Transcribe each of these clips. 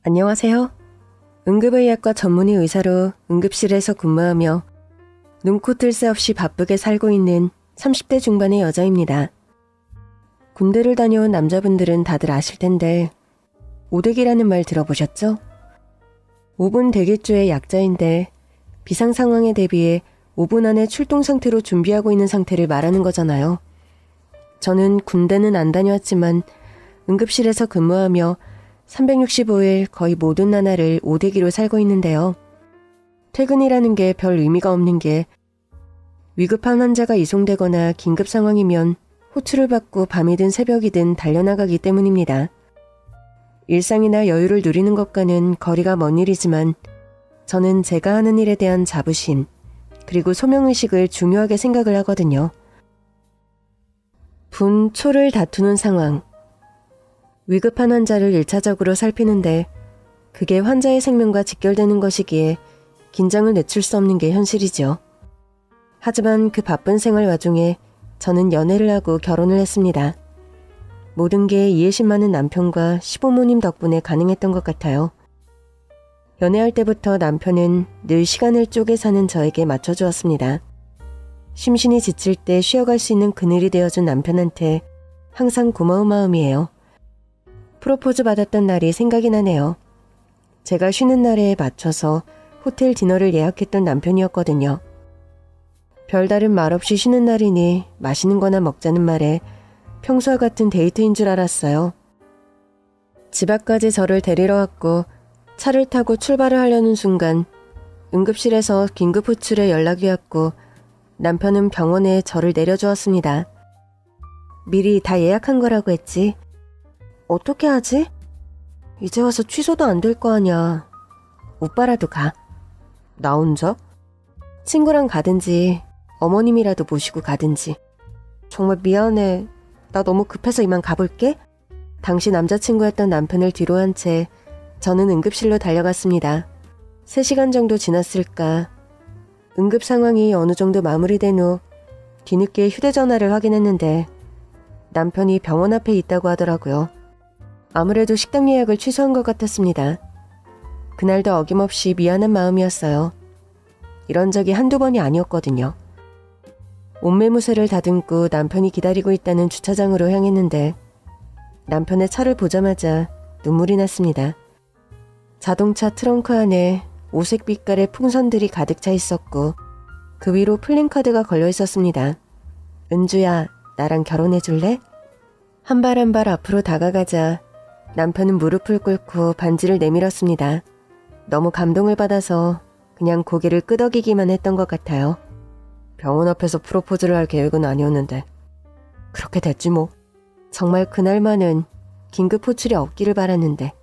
안녕하세요. 응급의학과 전문의 의사로 응급실에서 근무하며 눈코 뜰 새 없이 바쁘게 살고 있는 30대 중반의 여자입니다. 군대를 다녀온 남자분들은 다들 아실 텐데 오대기라는 말 들어보셨죠? 5분 대기조의 약자인데 비상 상황에 대비해 5분 안에 출동 상태로 준비하고 있는 상태를 말하는 거잖아요. 저는 군대는 안 다녀왔지만 응급실에서 근무하며 365일 거의 모든 나날을 오대기로 살고 있는데요. 퇴근이라는 게 별 의미가 없는 게 위급한 환자가 이송되거나 긴급 상황이면 호출을 받고 밤이든 새벽이든 달려나가기 때문입니다. 일상이나 여유를 누리는 것과는 거리가 먼 일이지만 저는 제가 하는 일에 대한 자부심 그리고 소명의식을 중요하게 생각을 하거든요. 분초를 다투는 상황. 위급한 환자를 1차적으로 살피는데 그게 환자의 생명과 직결되는 것이기에 긴장을 늦출 수 없는 게 현실이죠. 하지만 그 바쁜 생활 와중에 저는 연애를 하고 결혼을 했습니다. 모든 게 이해심 많은 남편과 시부모님 덕분에 가능했던 것 같아요. 연애할 때부터 남편은 늘 시간을 쪼개 사는 저에게 맞춰주었습니다. 심신이 지칠 때 쉬어갈 수 있는 그늘이 되어준 남편한테 항상 고마운 마음이에요. 프로포즈 받았던 날이 생각이 나네요. 제가 쉬는 날에 맞춰서 호텔 디너를 예약했던 남편이었거든요. 별다른 말 없이 쉬는 날이니 맛있는 거나 먹자는 말에 평소와 같은 데이트인 줄 알았어요. 집 앞까지 저를 데리러 왔고 차를 타고 출발을 하려는 순간 응급실에서 긴급 호출에 연락이 왔고 남편은 병원에 저를 내려주었습니다. 미리 다 예약한 거라고 했지. 어떻게 하지? 이제 와서 취소도 안 될 거 아냐. 오빠라도 가. 나 혼자? 친구랑 가든지 어머님이라도 모시고 가든지. 정말 미안해. 나 너무 급해서 이만 가볼게. 당시 남자친구였던 남편을 뒤로 한 채 저는 응급실로 달려갔습니다. 3시간 정도 지났을까. 응급 상황이 어느 정도 마무리된 후 뒤늦게 휴대전화를 확인했는데 남편이 병원 앞에 있다고 하더라고요. 아무래도 식당 예약을 취소한 것 같았습니다. 그날도 어김없이 미안한 마음이었어요. 이런 적이 한두 번이 아니었거든요. 옷매무새를 다듬고 남편이 기다리고 있다는 주차장으로 향했는데 남편의 차를 보자마자 눈물이 났습니다. 자동차 트렁크 안에 오색 빛깔의 풍선들이 가득 차 있었고 그 위로 플랜카드가 걸려 있었습니다. 은주야, 나랑 결혼해 줄래? 한 발 한 발 앞으로 다가가자 남편은 무릎을 꿇고 반지를 내밀었습니다. 너무 감동을 받아서 그냥 고개를 끄덕이기만 했던 것 같아요. 병원 앞에서 프로포즈를 할 계획은 아니었는데 그렇게 됐지 뭐. 정말 그날만은 긴급 호출이 없기를 바랐는데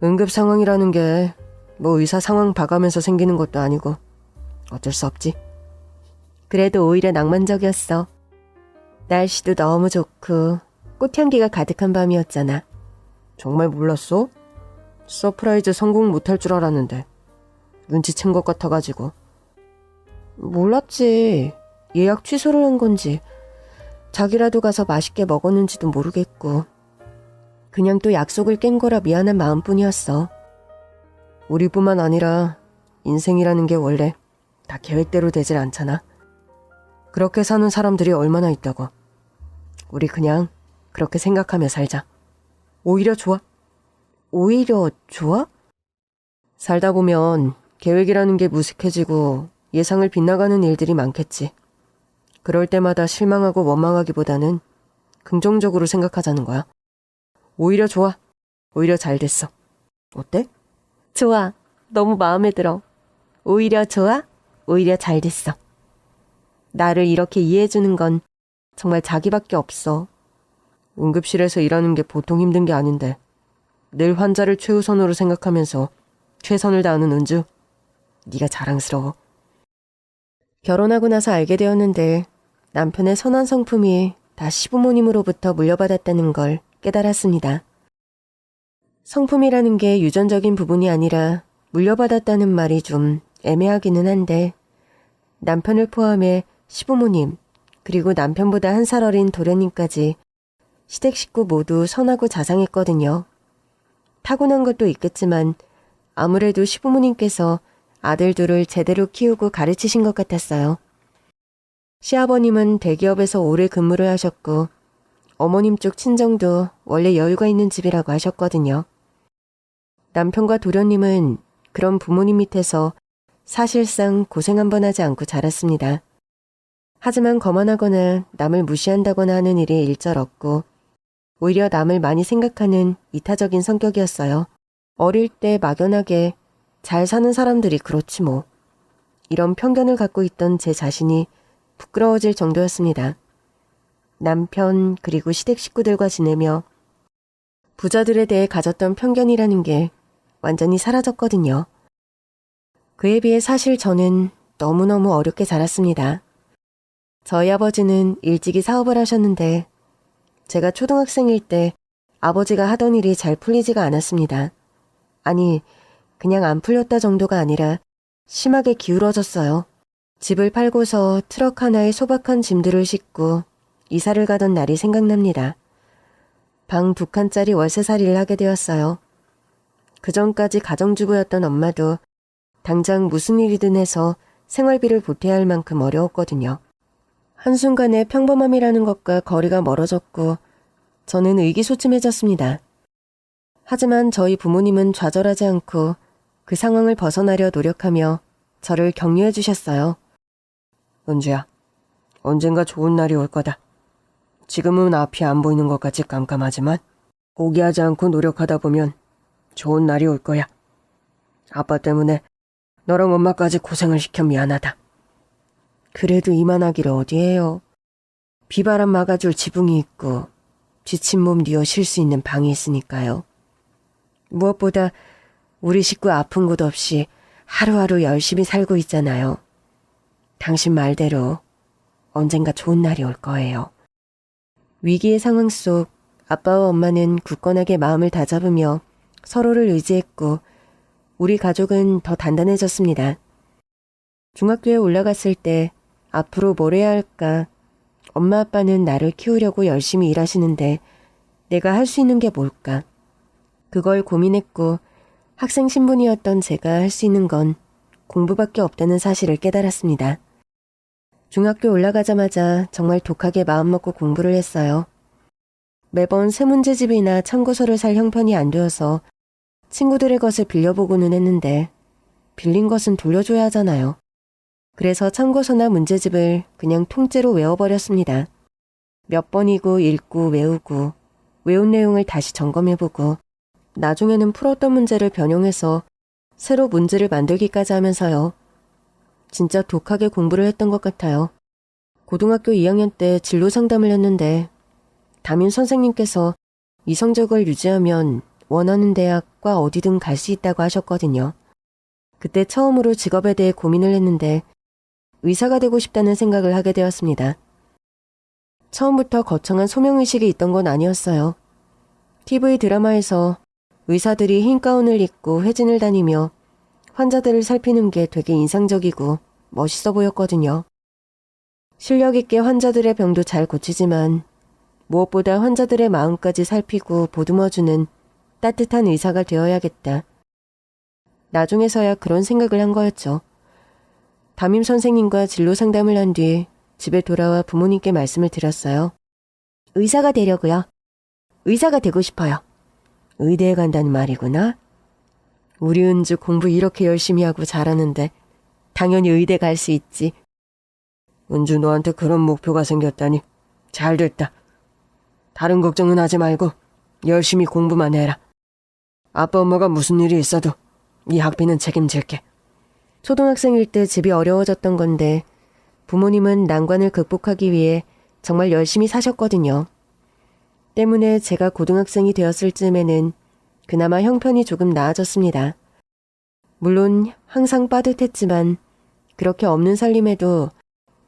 응급 상황이라는 게 뭐 의사 상황 봐가면서 생기는 것도 아니고 어쩔 수 없지. 그래도 오히려 낭만적이었어. 날씨도 너무 좋고 꽃향기가 가득한 밤이었잖아. 정말 몰랐어? 서프라이즈 성공 못할 줄 알았는데 눈치챈 것 같아가지고. 몰랐지. 예약 취소를 한 건지 자기라도 가서 맛있게 먹었는지도 모르겠고 그냥 또 약속을 깬 거라 미안한 마음뿐이었어. 우리뿐만 아니라 인생이라는 게 원래 다 계획대로 되질 않잖아. 그렇게 사는 사람들이 얼마나 있다고. 우리 그냥 그렇게 생각하며 살자. 오히려 좋아. 오히려 좋아? 살다 보면 계획이라는 게 무색해지고 예상을 빗나가는 일들이 많겠지. 그럴 때마다 실망하고 원망하기보다는 긍정적으로 생각하자는 거야. 오히려 좋아. 오히려 잘 됐어. 어때? 좋아. 너무 마음에 들어. 오히려 좋아. 오히려 잘 됐어. 나를 이렇게 이해해주는 건 정말 자기밖에 없어. 응급실에서 일하는 게 보통 힘든 게 아닌데 늘 환자를 최우선으로 생각하면서 최선을 다하는 은주, 네가 자랑스러워. 결혼하고 나서 알게 되었는데 남편의 선한 성품이 다 시부모님으로부터 물려받았다는 걸 깨달았습니다. 성품이라는 게 유전적인 부분이 아니라 물려받았다는 말이 좀 애매하기는 한데 남편을 포함해 시부모님 그리고 남편보다 1살 어린 도련님까지 시댁 식구 모두 선하고 자상했거든요. 타고난 것도 있겠지만 아무래도 시부모님께서 아들 둘을 제대로 키우고 가르치신 것 같았어요. 시아버님은 대기업에서 오래 근무를 하셨고 어머님 쪽 친정도 원래 여유가 있는 집이라고 하셨거든요. 남편과 도련님은 그런 부모님 밑에서 사실상 고생 한 번 하지 않고 자랐습니다. 하지만 거만하거나 남을 무시한다거나 하는 일이 일절 없고 오히려 남을 많이 생각하는 이타적인 성격이었어요. 어릴 때 막연하게 잘 사는 사람들이 그렇지 뭐. 이런 편견을 갖고 있던 제 자신이 부끄러워질 정도였습니다. 남편 그리고 시댁 식구들과 지내며 부자들에 대해 가졌던 편견이라는 게 완전히 사라졌거든요. 그에 비해 사실 저는 너무너무 어렵게 자랐습니다. 저희 아버지는 일찍이 사업을 하셨는데 제가 초등학생일 때 아버지가 하던 일이 잘 풀리지가 않았습니다. 아니, 그냥 안 풀렸다 정도가 아니라 심하게 기울어졌어요. 집을 팔고서 트럭 하나에 소박한 짐들을 싣고 이사를 가던 날이 생각납니다. 방 2칸짜리 월세살이를 하게 되었어요. 그전까지 가정주부였던 엄마도 당장 무슨 일이든 해서 생활비를 보태야 할 만큼 어려웠거든요. 한순간에 평범함이라는 것과 거리가 멀어졌고 저는 의기소침해졌습니다. 하지만 저희 부모님은 좌절하지 않고 그 상황을 벗어나려 노력하며 저를 격려해 주셨어요. 은주야, 언젠가 좋은 날이 올 거다. 지금은 앞이 안 보이는 것 같이 깜깜하지만 포기하지 않고 노력하다 보면 좋은 날이 올 거야. 아빠 때문에 너랑 엄마까지 고생을 시켜 미안하다. 그래도 이만하기를 어디에요. 비바람 막아줄 지붕이 있고 지친 몸 뉘어 쉴 수 있는 방이 있으니까요. 무엇보다 우리 식구 아픈 곳 없이 하루하루 열심히 살고 있잖아요. 당신 말대로 언젠가 좋은 날이 올 거예요. 위기의 상황 속 아빠와 엄마는 굳건하게 마음을 다잡으며 서로를 의지했고 우리 가족은 더 단단해졌습니다. 중학교에 올라갔을 때 앞으로 뭘 해야 할까? 엄마 아빠는 나를 키우려고 열심히 일하시는데 내가 할 수 있는 게 뭘까? 그걸 고민했고 학생 신분이었던 제가 할 수 있는 건 공부밖에 없다는 사실을 깨달았습니다. 중학교 올라가자마자 정말 독하게 마음먹고 공부를 했어요. 매번 새 문제집이나 참고서를 살 형편이 안 되어서 친구들의 것을 빌려보고는 했는데 빌린 것은 돌려줘야 하잖아요. 그래서 참고서나 문제집을 그냥 통째로 외워버렸습니다. 몇 번이고 읽고 외우고 외운 내용을 다시 점검해보고 나중에는 풀었던 문제를 변형해서 새로 문제를 만들기까지 하면서요. 진짜 독하게 공부를 했던 것 같아요. 고등학교 2학년 때 진로 상담을 했는데 담임 선생님께서 이 성적을 유지하면 원하는 대학과 어디든 갈 수 있다고 하셨거든요. 그때 처음으로 직업에 대해 고민을 했는데 의사가 되고 싶다는 생각을 하게 되었습니다. 처음부터 거창한 소명의식이 있던 건 아니었어요. TV 드라마에서 의사들이 흰 가운을 입고 회진을 다니며 환자들을 살피는 게 되게 인상적이고 멋있어 보였거든요. 실력 있게 환자들의 병도 잘 고치지만 무엇보다 환자들의 마음까지 살피고 보듬어주는 따뜻한 의사가 되어야겠다. 나중에서야 그런 생각을 한 거였죠. 담임 선생님과 진로 상담을 한 뒤 집에 돌아와 부모님께 말씀을 드렸어요. 의사가 되려고요. 의사가 되고 싶어요. 의대에 간다는 말이구나. 우리 은주 공부 이렇게 열심히 하고 잘하는데 당연히 의대 갈 수 있지. 은주 너한테 그런 목표가 생겼다니 잘 됐다. 다른 걱정은 하지 말고 열심히 공부만 해라. 아빠 엄마가 무슨 일이 있어도 이 학비는 책임질게. 초등학생일 때 집이 어려워졌던 건데 부모님은 난관을 극복하기 위해 정말 열심히 사셨거든요. 때문에 제가 고등학생이 되었을 즈음에는 그나마 형편이 조금 나아졌습니다. 물론 항상 빠듯했지만 그렇게 없는 살림에도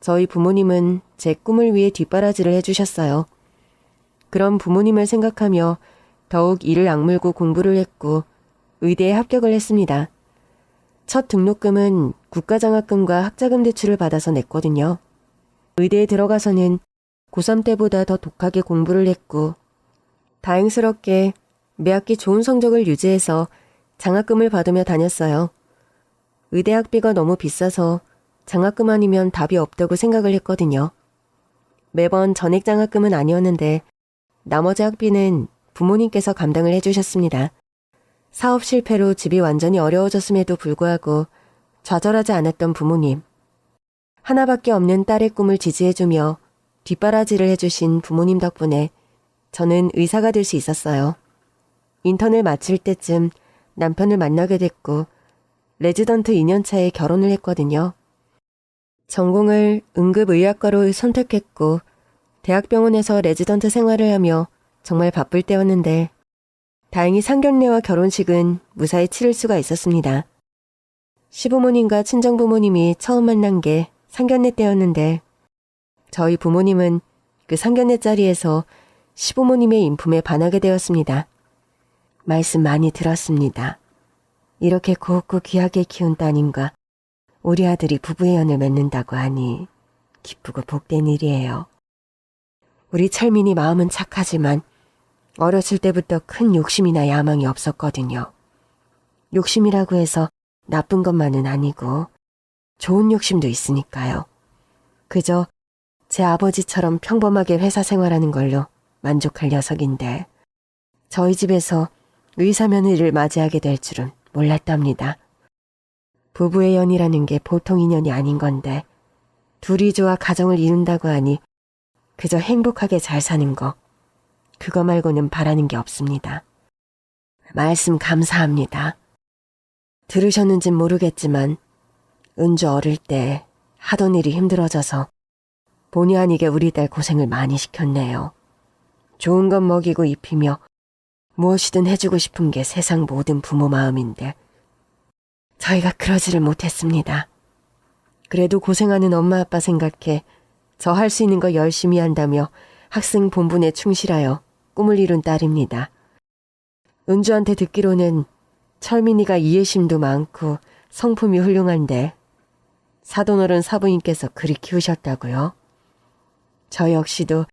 저희 부모님은 제 꿈을 위해 뒷바라지를 해주셨어요. 그런 부모님을 생각하며 더욱 이를 악물고 공부를 했고 의대에 합격을 했습니다. 첫 등록금은 국가장학금과 학자금 대출을 받아서 냈거든요. 의대에 들어가서는 고3 때보다 더 독하게 공부를 했고 다행스럽게 매학기 좋은 성적을 유지해서 장학금을 받으며 다녔어요. 의대 학비가 너무 비싸서 장학금 아니면 답이 없다고 생각을 했거든요. 매번 전액 장학금은 아니었는데 나머지 학비는 부모님께서 감당을 해주셨습니다. 사업 실패로 집이 완전히 어려워졌음에도 불구하고 좌절하지 않았던 부모님. 하나밖에 없는 딸의 꿈을 지지해주며 뒷바라지를 해주신 부모님 덕분에 저는 의사가 될 수 있었어요. 인턴을 마칠 때쯤 남편을 만나게 됐고 레지던트 2년차에 결혼을 했거든요. 전공을 응급의학과로 선택했고 대학병원에서 레지던트 생활을 하며 정말 바쁠 때였는데 다행히 상견례와 결혼식은 무사히 치를 수가 있었습니다. 시부모님과 친정부모님이 처음 만난 게 상견례 때였는데 저희 부모님은 그 상견례 자리에서 시부모님의 인품에 반하게 되었습니다. 말씀 많이 들었습니다. 이렇게 곱고 귀하게 키운 따님과 우리 아들이 부부의 연을 맺는다고 하니 기쁘고 복된 일이에요. 우리 철민이 마음은 착하지만 어렸을 때부터 큰 욕심이나 야망이 없었거든요. 욕심이라고 해서 나쁜 것만은 아니고 좋은 욕심도 있으니까요. 그저 제 아버지처럼 평범하게 회사 생활하는 걸로 만족할 녀석인데 저희 집에서 의사 며느리를 맞이하게 될 줄은 몰랐답니다. 부부의 연이라는 게 보통 인연이 아닌 건데 둘이 좋아 가정을 이룬다고 하니 그저 행복하게 잘 사는 거 그거 말고는 바라는 게 없습니다. 말씀 감사합니다. 들으셨는진 모르겠지만 은주 어릴 때 하던 일이 힘들어져서 본의 아니게 우리 딸 고생을 많이 시켰네요. 좋은 것 먹이고 입히며 무엇이든 해주고 싶은 게 세상 모든 부모 마음인데 저희가 그러지를 못했습니다. 그래도 고생하는 엄마 아빠 생각해 저 할 수 있는 거 열심히 한다며 학생 본분에 충실하여 꿈을 이룬 딸입니다. 은주한테 듣기로는 철민이가 이해심도 많고 성품이 훌륭한데 사돈어른 사부인께서 그리 키우셨다고요? 저 역시도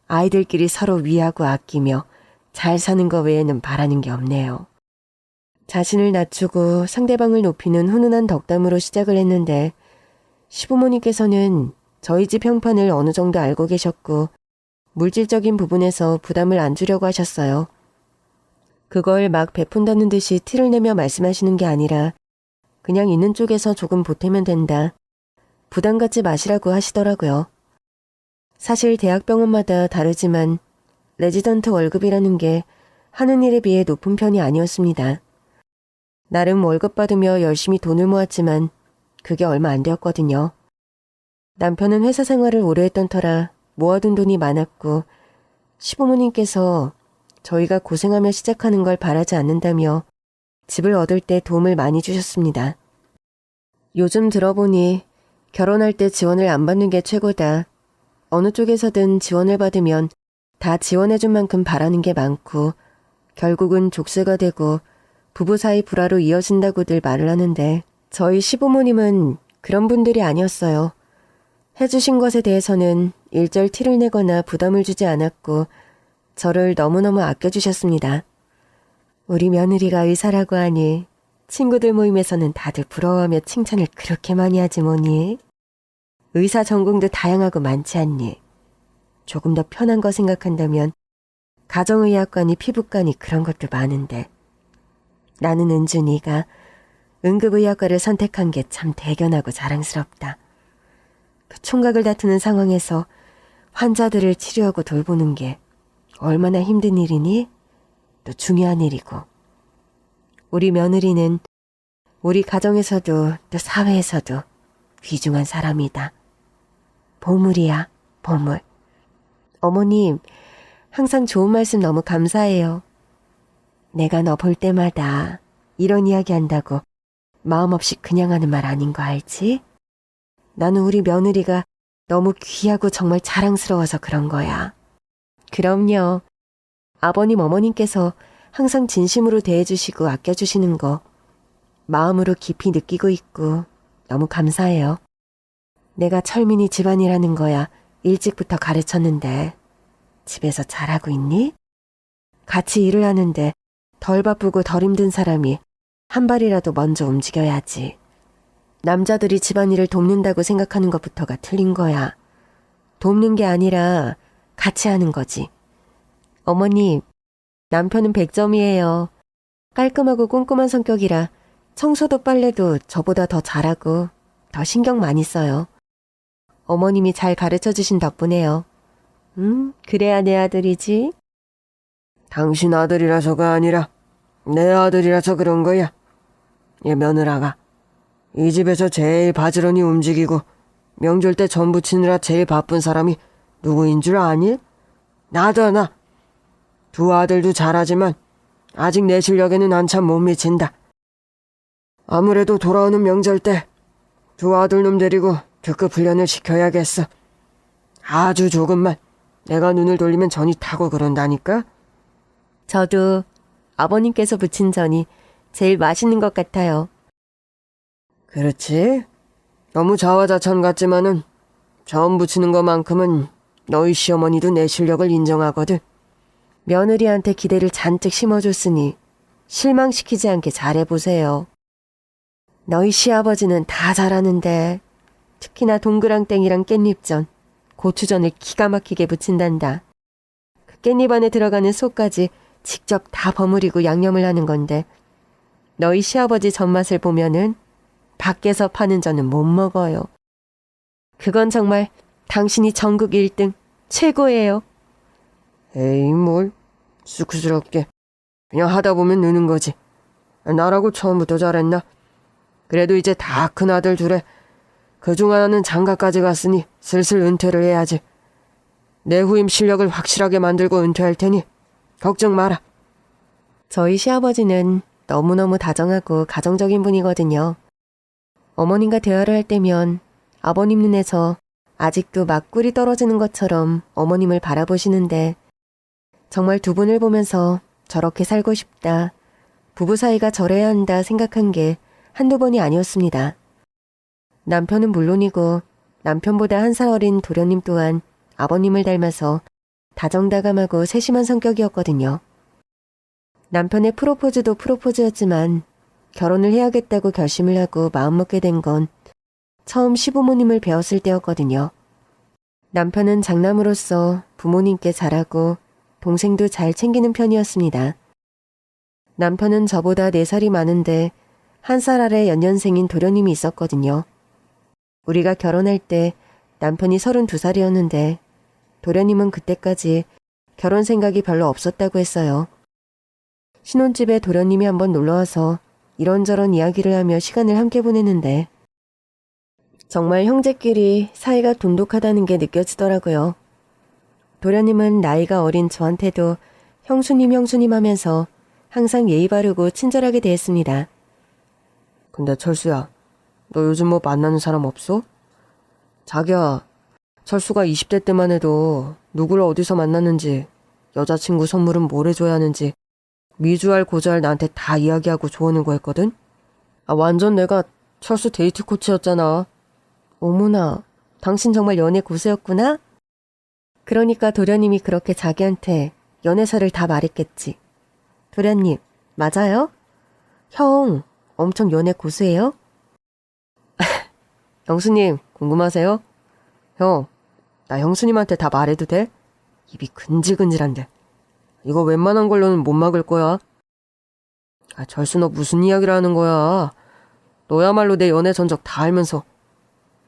아이들끼리 서로 위하고 아끼며 잘 사는 거 외에는 바라는 게 없네요. 자신을 낮추고 상대방을 높이는 훈훈한 덕담으로 시작을 했는데 시부모님께서는 저희 집 형편을 어느 정도 알고 계셨고 물질적인 부분에서 부담을 안 주려고 하셨어요. 그걸 막 베푼다는 듯이 티를 내며 말씀하시는 게 아니라 그냥 있는 쪽에서 조금 보태면 된다. 부담 갖지 마시라고 하시더라고요. 사실 대학병원마다 다르지만 레지던트 월급이라는 게 하는 일에 비해 높은 편이 아니었습니다. 나름 월급 받으며 열심히 돈을 모았지만 그게 얼마 안 되었거든요. 남편은 회사 생활을 오래 했던 터라 모아둔 돈이 많았고 시부모님께서 저희가 고생하며 시작하는 걸 바라지 않는다며 집을 얻을 때 도움을 많이 주셨습니다. 요즘 들어보니 결혼할 때 지원을 안 받는 게 최고다. 어느 쪽에서든 지원을 받으면 다 지원해준 만큼 바라는 게 많고 결국은 족쇄가 되고 부부 사이 불화로 이어진다고들 말을 하는데 저희 시부모님은 그런 분들이 아니었어요. 해주신 것에 대해서는 일절 티를 내거나 부담을 주지 않았고 저를 너무너무 아껴주셨습니다. 우리 며느리가 의사라고 하니 친구들 모임에서는 다들 부러워하며 칭찬을 그렇게 많이 하지 뭐니. 의사 전공도 다양하고 많지 않니. 조금 더 편한 거 생각한다면 가정의학과니 피부과니 그런 것도 많은데 나는 은주 네가 응급의학과를 선택한 게 참 대견하고 자랑스럽다. 그 총각을 다투는 상황에서 환자들을 치료하고 돌보는 게 얼마나 힘든 일이니? 또 중요한 일이고. 우리 며느리는 우리 가정에서도 또 사회에서도 귀중한 사람이다. 보물이야, 보물. 어머님, 항상 좋은 말씀 너무 감사해요. 내가 너 볼 때마다 이런 이야기 한다고 마음 없이 그냥 하는 말 아닌 거 알지? 나는 우리 며느리가 너무 귀하고 정말 자랑스러워서 그런 거야. 그럼요. 아버님, 어머님께서 항상 진심으로 대해주시고 아껴주시는 거 마음으로 깊이 느끼고 있고 너무 감사해요. 내가 철민이 집안일 하는 거야 일찍부터 가르쳤는데 집에서 잘하고 있니? 같이 일을 하는데 덜 바쁘고 덜 힘든 사람이 한 발이라도 먼저 움직여야지. 남자들이 집안일을 돕는다고 생각하는 것부터가 틀린 거야. 돕는 게 아니라 같이 하는 거지. 어머님, 남편은 100점이에요. 깔끔하고 꼼꼼한 성격이라 청소도 빨래도 저보다 더 잘하고 더 신경 많이 써요. 어머님이 잘 가르쳐 주신 덕분에요. 그래야 내 아들이지. 당신 아들이라서가 아니라 내 아들이라서 그런 거야. 얘 며느라가 이 집에서 제일 바지런히 움직이고 명절 때 전 부치느라 제일 바쁜 사람이 누구인 줄 아니? 나다 나. 두 아들도 잘하지만 아직 내 실력에는 한참 못 미친다. 아무래도 돌아오는 명절 때 두 아들놈 데리고 특급 훈련을 시켜야겠어. 아주 조금만 내가 눈을 돌리면 전이 타고 그런다니까. 저도 아버님께서 부친 전이 제일 맛있는 것 같아요. 그렇지. 너무 자화자찬 같지만은 전 부치는 것만큼은 너희 시어머니도 내 실력을 인정하거든. 며느리한테 기대를 잔뜩 심어줬으니 실망시키지 않게 잘해보세요. 너희 시아버지는 다 잘하는데 특히나 동그랑땡이랑 깻잎전, 고추전을 기가 막히게 부친단다. 그 깻잎 안에 들어가는 속까지 직접 다 버무리고 양념을 하는 건데 너희 시아버지 전맛을 보면은 밖에서 파는 전은 못 먹어요. 그건 정말 당신이 전국 1등 최고예요. 에이 뭘 쑥스럽게 그냥 하다 보면 느는 거지. 나라고 처음부터 잘했나? 그래도 이제 다 큰 아들 둘에 그중 하나는 장가까지 갔으니 슬슬 은퇴를 해야지. 내 후임 실력을 확실하게 만들고 은퇴할 테니 걱정 마라. 저희 시아버지는 너무너무 다정하고 가정적인 분이거든요. 어머님과 대화를 할 때면 아버님 눈에서 아직도 막 꿀이 떨어지는 것처럼 어머님을 바라보시는데 정말 두 분을 보면서 저렇게 살고 싶다, 부부 사이가 저래야 한다 생각한 게 한두 번이 아니었습니다. 남편은 물론이고 남편보다 한 살 어린 도련님 또한 아버님을 닮아서 다정다감하고 세심한 성격이었거든요. 남편의 프로포즈도 프로포즈였지만 결혼을 해야겠다고 결심을 하고 마음먹게 된 건 처음 시부모님을 배웠을 때였거든요. 남편은 장남으로서 부모님께 잘하고 동생도 잘 챙기는 편이었습니다. 남편은 저보다 4살이 많은데 1살 아래 연년생인 도련님이 있었거든요. 우리가 결혼할 때 남편이 32살이었는데 도련님은 그때까지 결혼 생각이 별로 없었다고 했어요. 신혼집에 도련님이 한번 놀러와서 이런저런 이야기를 하며 시간을 함께 보냈는데 정말 형제끼리 사이가 돈독하다는 게 느껴지더라고요. 도련님은 나이가 어린 저한테도 형수님 형수님 하면서 항상 예의 바르고 친절하게 대했습니다. 근데 철수야, 너 요즘 뭐 만나는 사람 없어? 자기야, 철수가 20대 때만 해도 누구를 어디서 만났는지, 여자친구 선물은 뭘 해줘야 하는지 미주알 고주알 나한테 다 이야기하고 조언을 구했거든? 완전 내가 철수 데이트 코치였잖아. 어머나, 당신 정말 연애 고수였구나? 그러니까 도련님이 그렇게 자기한테 연애사를 다 말했겠지. 도련님, 맞아요? 형, 엄청 연애 고수예요? 형수님, 궁금하세요? 형, 나 형수님한테 다 말해도 돼? 입이 근질근질한데. 이거 웬만한 걸로는 못 막을 거야. 철수 너 무슨 이야기를 하는 거야? 너야말로 내 연애 전적 다 알면서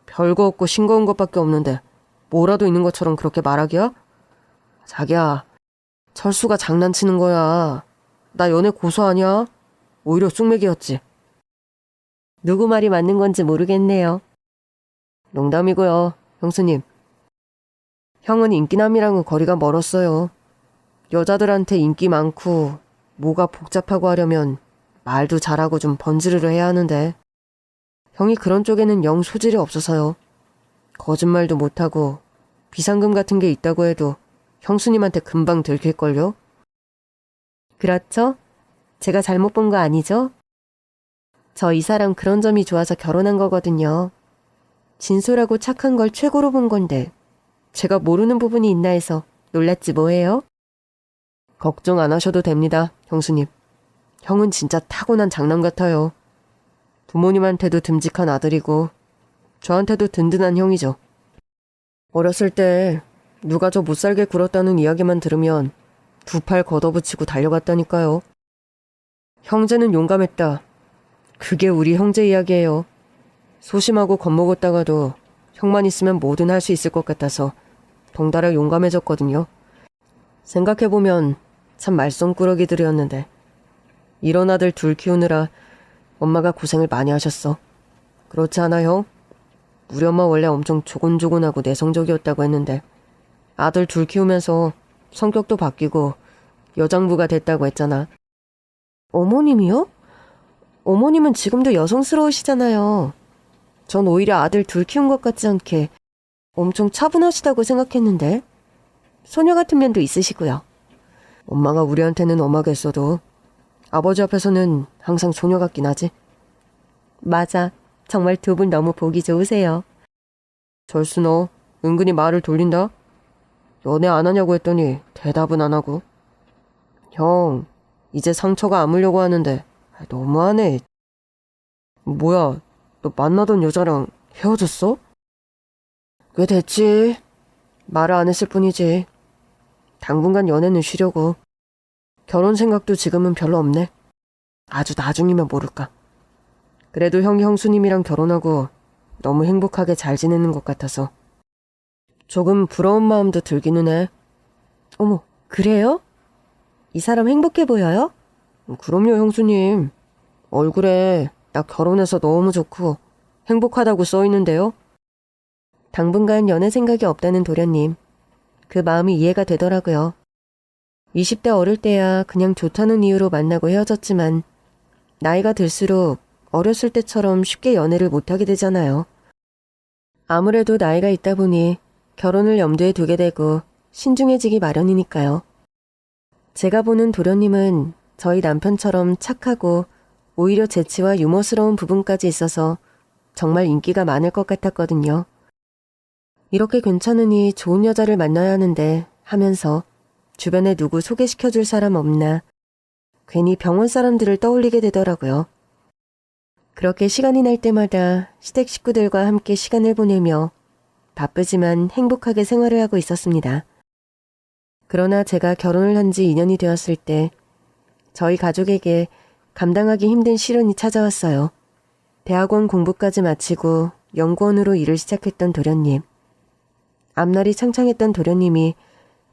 별거 없고 싱거운 것밖에 없는데 뭐라도 있는 것처럼 그렇게 말하기야? 자기야, 철수가 장난치는 거야. 나 연애 고수 아니야? 오히려 쑥맥이었지. 누구 말이 맞는 건지 모르겠네요. 농담이고요, 형수님. 형은 인기남이랑은 거리가 멀었어요. 여자들한테 인기 많고 뭐가 복잡하고 하려면 말도 잘하고 좀 번지르르 해야 하는데 형이 그런 쪽에는 영 소질이 없어서요. 거짓말도 못하고 비상금 같은 게 있다고 해도 형수님한테 금방 들킬걸요? 그렇죠? 제가 잘못 본 거 아니죠? 저 이 사람 그런 점이 좋아서 결혼한 거거든요. 진솔하고 착한 걸 최고로 본 건데 제가 모르는 부분이 있나 해서 놀랐지 뭐예요? 걱정 안 하셔도 됩니다, 형수님. 형은 진짜 타고난 장남 같아요. 부모님한테도 듬직한 아들이고 저한테도 든든한 형이죠. 어렸을 때 누가 저 못살게 굴었다는 이야기만 들으면 두 팔 걷어붙이고 달려갔다니까요. 형제는 용감했다. 그게 우리 형제 이야기예요. 소심하고 겁먹었다가도 형만 있으면 뭐든 할 수 있을 것 같아서 덩달아 용감해졌거든요. 생각해보면 참 말썽꾸러기들이었는데 이런 아들 둘 키우느라 엄마가 고생을 많이 하셨어. 그렇지 않아, 형? 우리 엄마 원래 엄청 조곤조곤하고 내성적이었다고 했는데 아들 둘 키우면서 성격도 바뀌고 여장부가 됐다고 했잖아. 어머님이요? 어머님은 지금도 여성스러우시잖아요. 전 오히려 아들 둘 키운 것 같지 않게 엄청 차분하시다고 생각했는데 소녀 같은 면도 있으시고요. 엄마가 우리한테는 엄하겠어도 아버지 앞에서는 항상 소녀 같긴 하지. 맞아. 정말 두 분 너무 보기 좋으세요. 절수 너 은근히 말을 돌린다? 연애 안 하냐고 했더니 대답은 안 하고. 형, 이제 상처가 아물려고 하는데 너무하네. 뭐야, 너 만나던 여자랑 헤어졌어? 꽤 됐지. 말을 안 했을 뿐이지. 당분간 연애는 쉬려고. 결혼 생각도 지금은 별로 없네. 아주 나중이면 모를까. 그래도 형이 형수님이랑 결혼하고 너무 행복하게 잘 지내는 것 같아서 조금 부러운 마음도 들기는 해. 어머, 그래요? 이 사람 행복해 보여요? 그럼요, 형수님. 얼굴에 나 결혼해서 너무 좋고 행복하다고 써있는데요. 당분간 연애 생각이 없다는 도련님. 그 마음이 이해가 되더라고요. 20대 어릴 때야 그냥 좋다는 이유로 만나고 헤어졌지만 나이가 들수록 어렸을 때처럼 쉽게 연애를 못하게 되잖아요. 아무래도 나이가 있다 보니 결혼을 염두에 두게 되고 신중해지기 마련이니까요. 제가 보는 도련님은 저희 남편처럼 착하고 오히려 재치와 유머스러운 부분까지 있어서 정말 인기가 많을 것 같았거든요. 이렇게 괜찮으니 좋은 여자를 만나야 하는데 하면서 주변에 누구 소개시켜줄 사람 없나 괜히 병원 사람들을 떠올리게 되더라고요. 그렇게 시간이 날 때마다 시댁 식구들과 함께 시간을 보내며 바쁘지만 행복하게 생활을 하고 있었습니다. 그러나 제가 결혼을 한 지 2년이 되었을 때 저희 가족에게 감당하기 힘든 시련이 찾아왔어요. 대학원 공부까지 마치고 연구원으로 일을 시작했던 도련님. 앞날이 창창했던 도련님이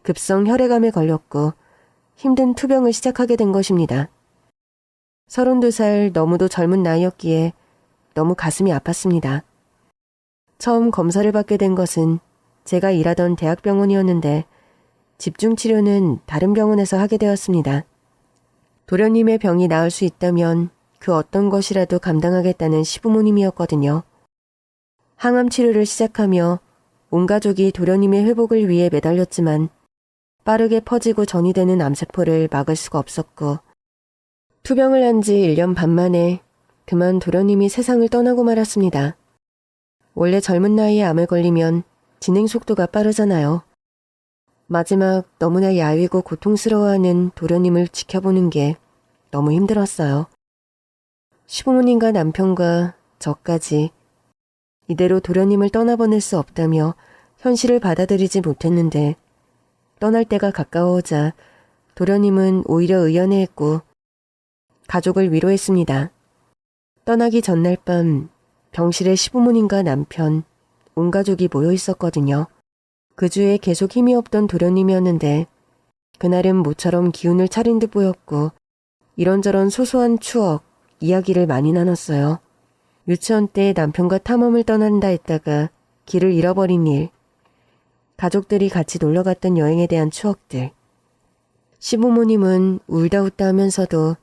급성 혈액암에 걸렸고 힘든 투병을 시작하게 된 것입니다. 32살 너무도 젊은 나이였기에 너무 가슴이 아팠습니다. 처음 검사를 받게 된 것은 제가 일하던 대학병원이었는데 집중치료는 다른 병원에서 하게 되었습니다. 도련님의 병이 나을 수 있다면 그 어떤 것이라도 감당하겠다는 시부모님이었거든요. 항암 치료를 시작하며 온 가족이 도련님의 회복을 위해 매달렸지만 빠르게 퍼지고 전이되는 암세포를 막을 수가 없었고 투병을 한 지 1년 반 만에 그만 도련님이 세상을 떠나고 말았습니다. 원래 젊은 나이에 암에 걸리면 진행 속도가 빠르잖아요. 마지막 너무나 야위고 고통스러워하는 도련님을 지켜보는 게 너무 힘들었어요. 시부모님과 남편과 저까지 이대로 도련님을 떠나보낼 수 없다며 현실을 받아들이지 못했는데 떠날 때가 가까워오자 도련님은 오히려 의연해했고 가족을 위로했습니다. 떠나기 전날 밤 병실에 시부모님과 남편, 온 가족이 모여 있었거든요. 그 주에 계속 힘이 없던 도련님이었는데 그날은 모처럼 기운을 차린 듯 보였고 이런저런 소소한 추억, 이야기를 많이 나눴어요. 유치원 때 남편과 탐험을 떠난다 했다가 길을 잃어버린 일, 가족들이 같이 놀러갔던 여행에 대한 추억들. 시부모님은 울다 웃다 하면서도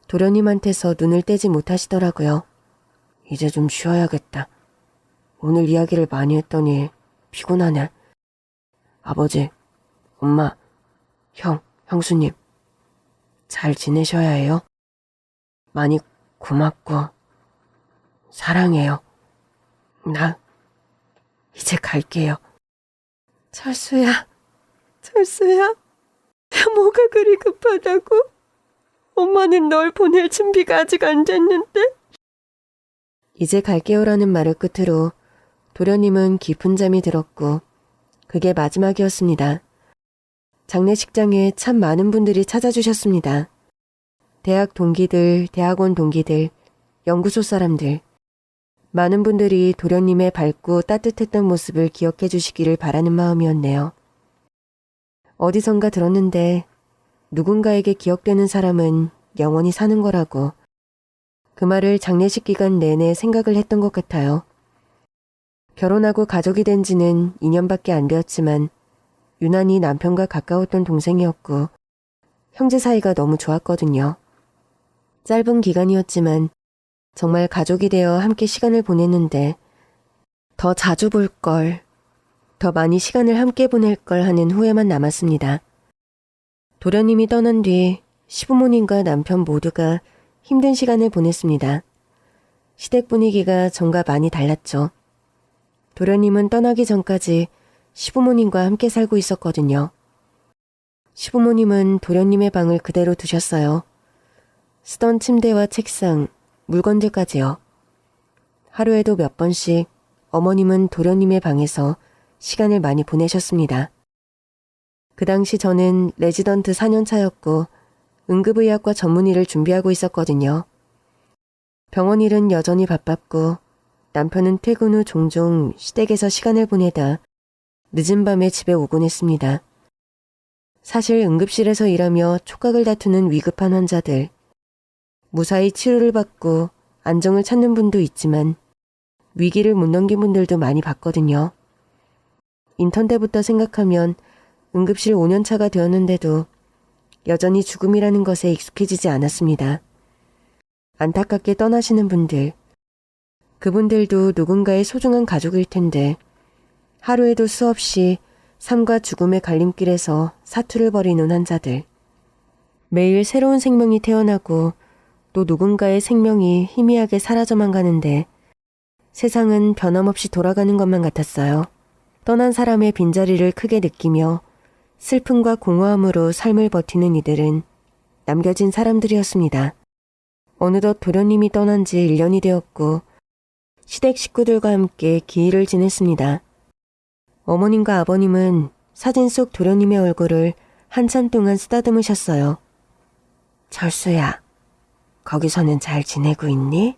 도련님한테서 눈을 떼지 못하시더라고요. 이제 좀 쉬어야겠다. 오늘 이야기를 많이 했더니 피곤하네. 아버지, 엄마, 형수님, 잘 지내셔야 해요. 많이 고맙고 사랑해요. 나 이제 갈게요. 철수야, 뭐가 그리 급하다고? 엄마는 널 보낼 준비가 아직 안 됐는데. 이제 갈게요라는 말을 끝으로 도련님은 깊은 잠이 들었고 그게 마지막이었습니다. 장례식장에 참 많은 분들이 찾아주셨습니다. 대학 동기들, 대학원 동기들, 연구소 사람들. 많은 분들이 도련님의 밝고 따뜻했던 모습을 기억해 주시기를 바라는 마음이었네요. 어디선가 들었는데 누군가에게 기억되는 사람은 영원히 사는 거라고. 그 말을 장례식 기간 내내 생각을 했던 것 같아요. 결혼하고 가족이 된 지는 2년밖에 안 되었지만 유난히 남편과 가까웠던 동생이었고 형제 사이가 너무 좋았거든요. 짧은 기간이었지만 정말 가족이 되어 함께 시간을 보냈는데 더 자주 볼 걸, 더 많이 시간을 함께 보낼 걸 하는 후회만 남았습니다. 도련님이 떠난 뒤 시부모님과 남편 모두가 힘든 시간을 보냈습니다. 시댁 분위기가 전과 많이 달랐죠. 도련님은 떠나기 전까지 시부모님과 함께 살고 있었거든요. 시부모님은 도련님의 방을 그대로 두셨어요. 쓰던 침대와 책상, 물건들까지요. 하루에도 몇 번씩 어머님은 도련님의 방에서 시간을 많이 보내셨습니다. 그 당시 저는 레지던트 4년차였고 응급의학과 전문의를 준비하고 있었거든요. 병원 일은 여전히 바빴고 남편은 퇴근 후 종종 시댁에서 시간을 보내다 늦은 밤에 집에 오곤 했습니다. 사실 응급실에서 일하며 촉각을 다투는 위급한 환자들, 무사히 치료를 받고 안정을 찾는 분도 있지만 위기를 못 넘긴 분들도 많이 봤거든요. 인턴 때부터 생각하면 응급실 5년차가 되었는데도 여전히 죽음이라는 것에 익숙해지지 않았습니다. 안타깝게 떠나시는 분들, 그분들도 누군가의 소중한 가족일 텐데 하루에도 수없이 삶과 죽음의 갈림길에서 사투를 벌이는 환자들. 매일 새로운 생명이 태어나고 또 누군가의 생명이 희미하게 사라져만 가는데 세상은 변함없이 돌아가는 것만 같았어요. 떠난 사람의 빈자리를 크게 느끼며 슬픔과 공허함으로 삶을 버티는 이들은 남겨진 사람들이었습니다. 어느덧 도련님이 떠난 지 1년이 되었고 시댁 식구들과 함께 기일을 지냈습니다. 어머님과 아버님은 사진 속 도련님의 얼굴을 한참 동안 쓰다듬으셨어요. 철수야, 거기서는 잘 지내고 있니?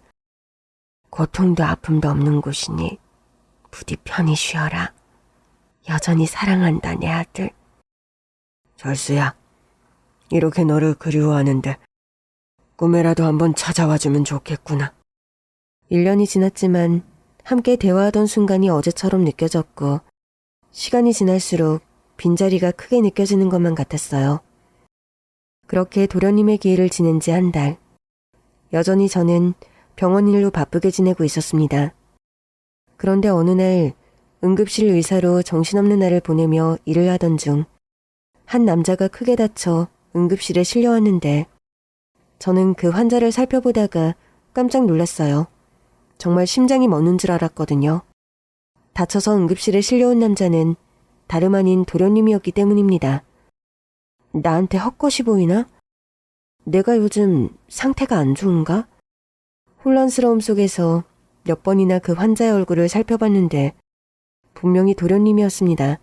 고통도 아픔도 없는 곳이니 부디 편히 쉬어라. 여전히 사랑한다, 내 아들. 철수야, 이렇게 너를 그리워하는데 꿈에라도 한번 찾아와주면 좋겠구나. 1년이 지났지만 함께 대화하던 순간이 어제처럼 느껴졌고 시간이 지날수록 빈자리가 크게 느껴지는 것만 같았어요. 그렇게 도련님의 기일을 지낸 지 한 달. 여전히 저는 병원 일로 바쁘게 지내고 있었습니다. 그런데 어느 날 응급실 의사로 정신없는 날을 보내며 일을 하던 중 한 남자가 크게 다쳐 응급실에 실려왔는데 저는 그 환자를 살펴보다가 깜짝 놀랐어요. 정말 심장이 멎는 줄 알았거든요. 다쳐서 응급실에 실려온 남자는 다름 아닌 도련님이었기 때문입니다. 나한테 헛것이 보이나? 내가 요즘 상태가 안 좋은가? 혼란스러움 속에서 몇 번이나 그 환자의 얼굴을 살펴봤는데 분명히 도련님이었습니다.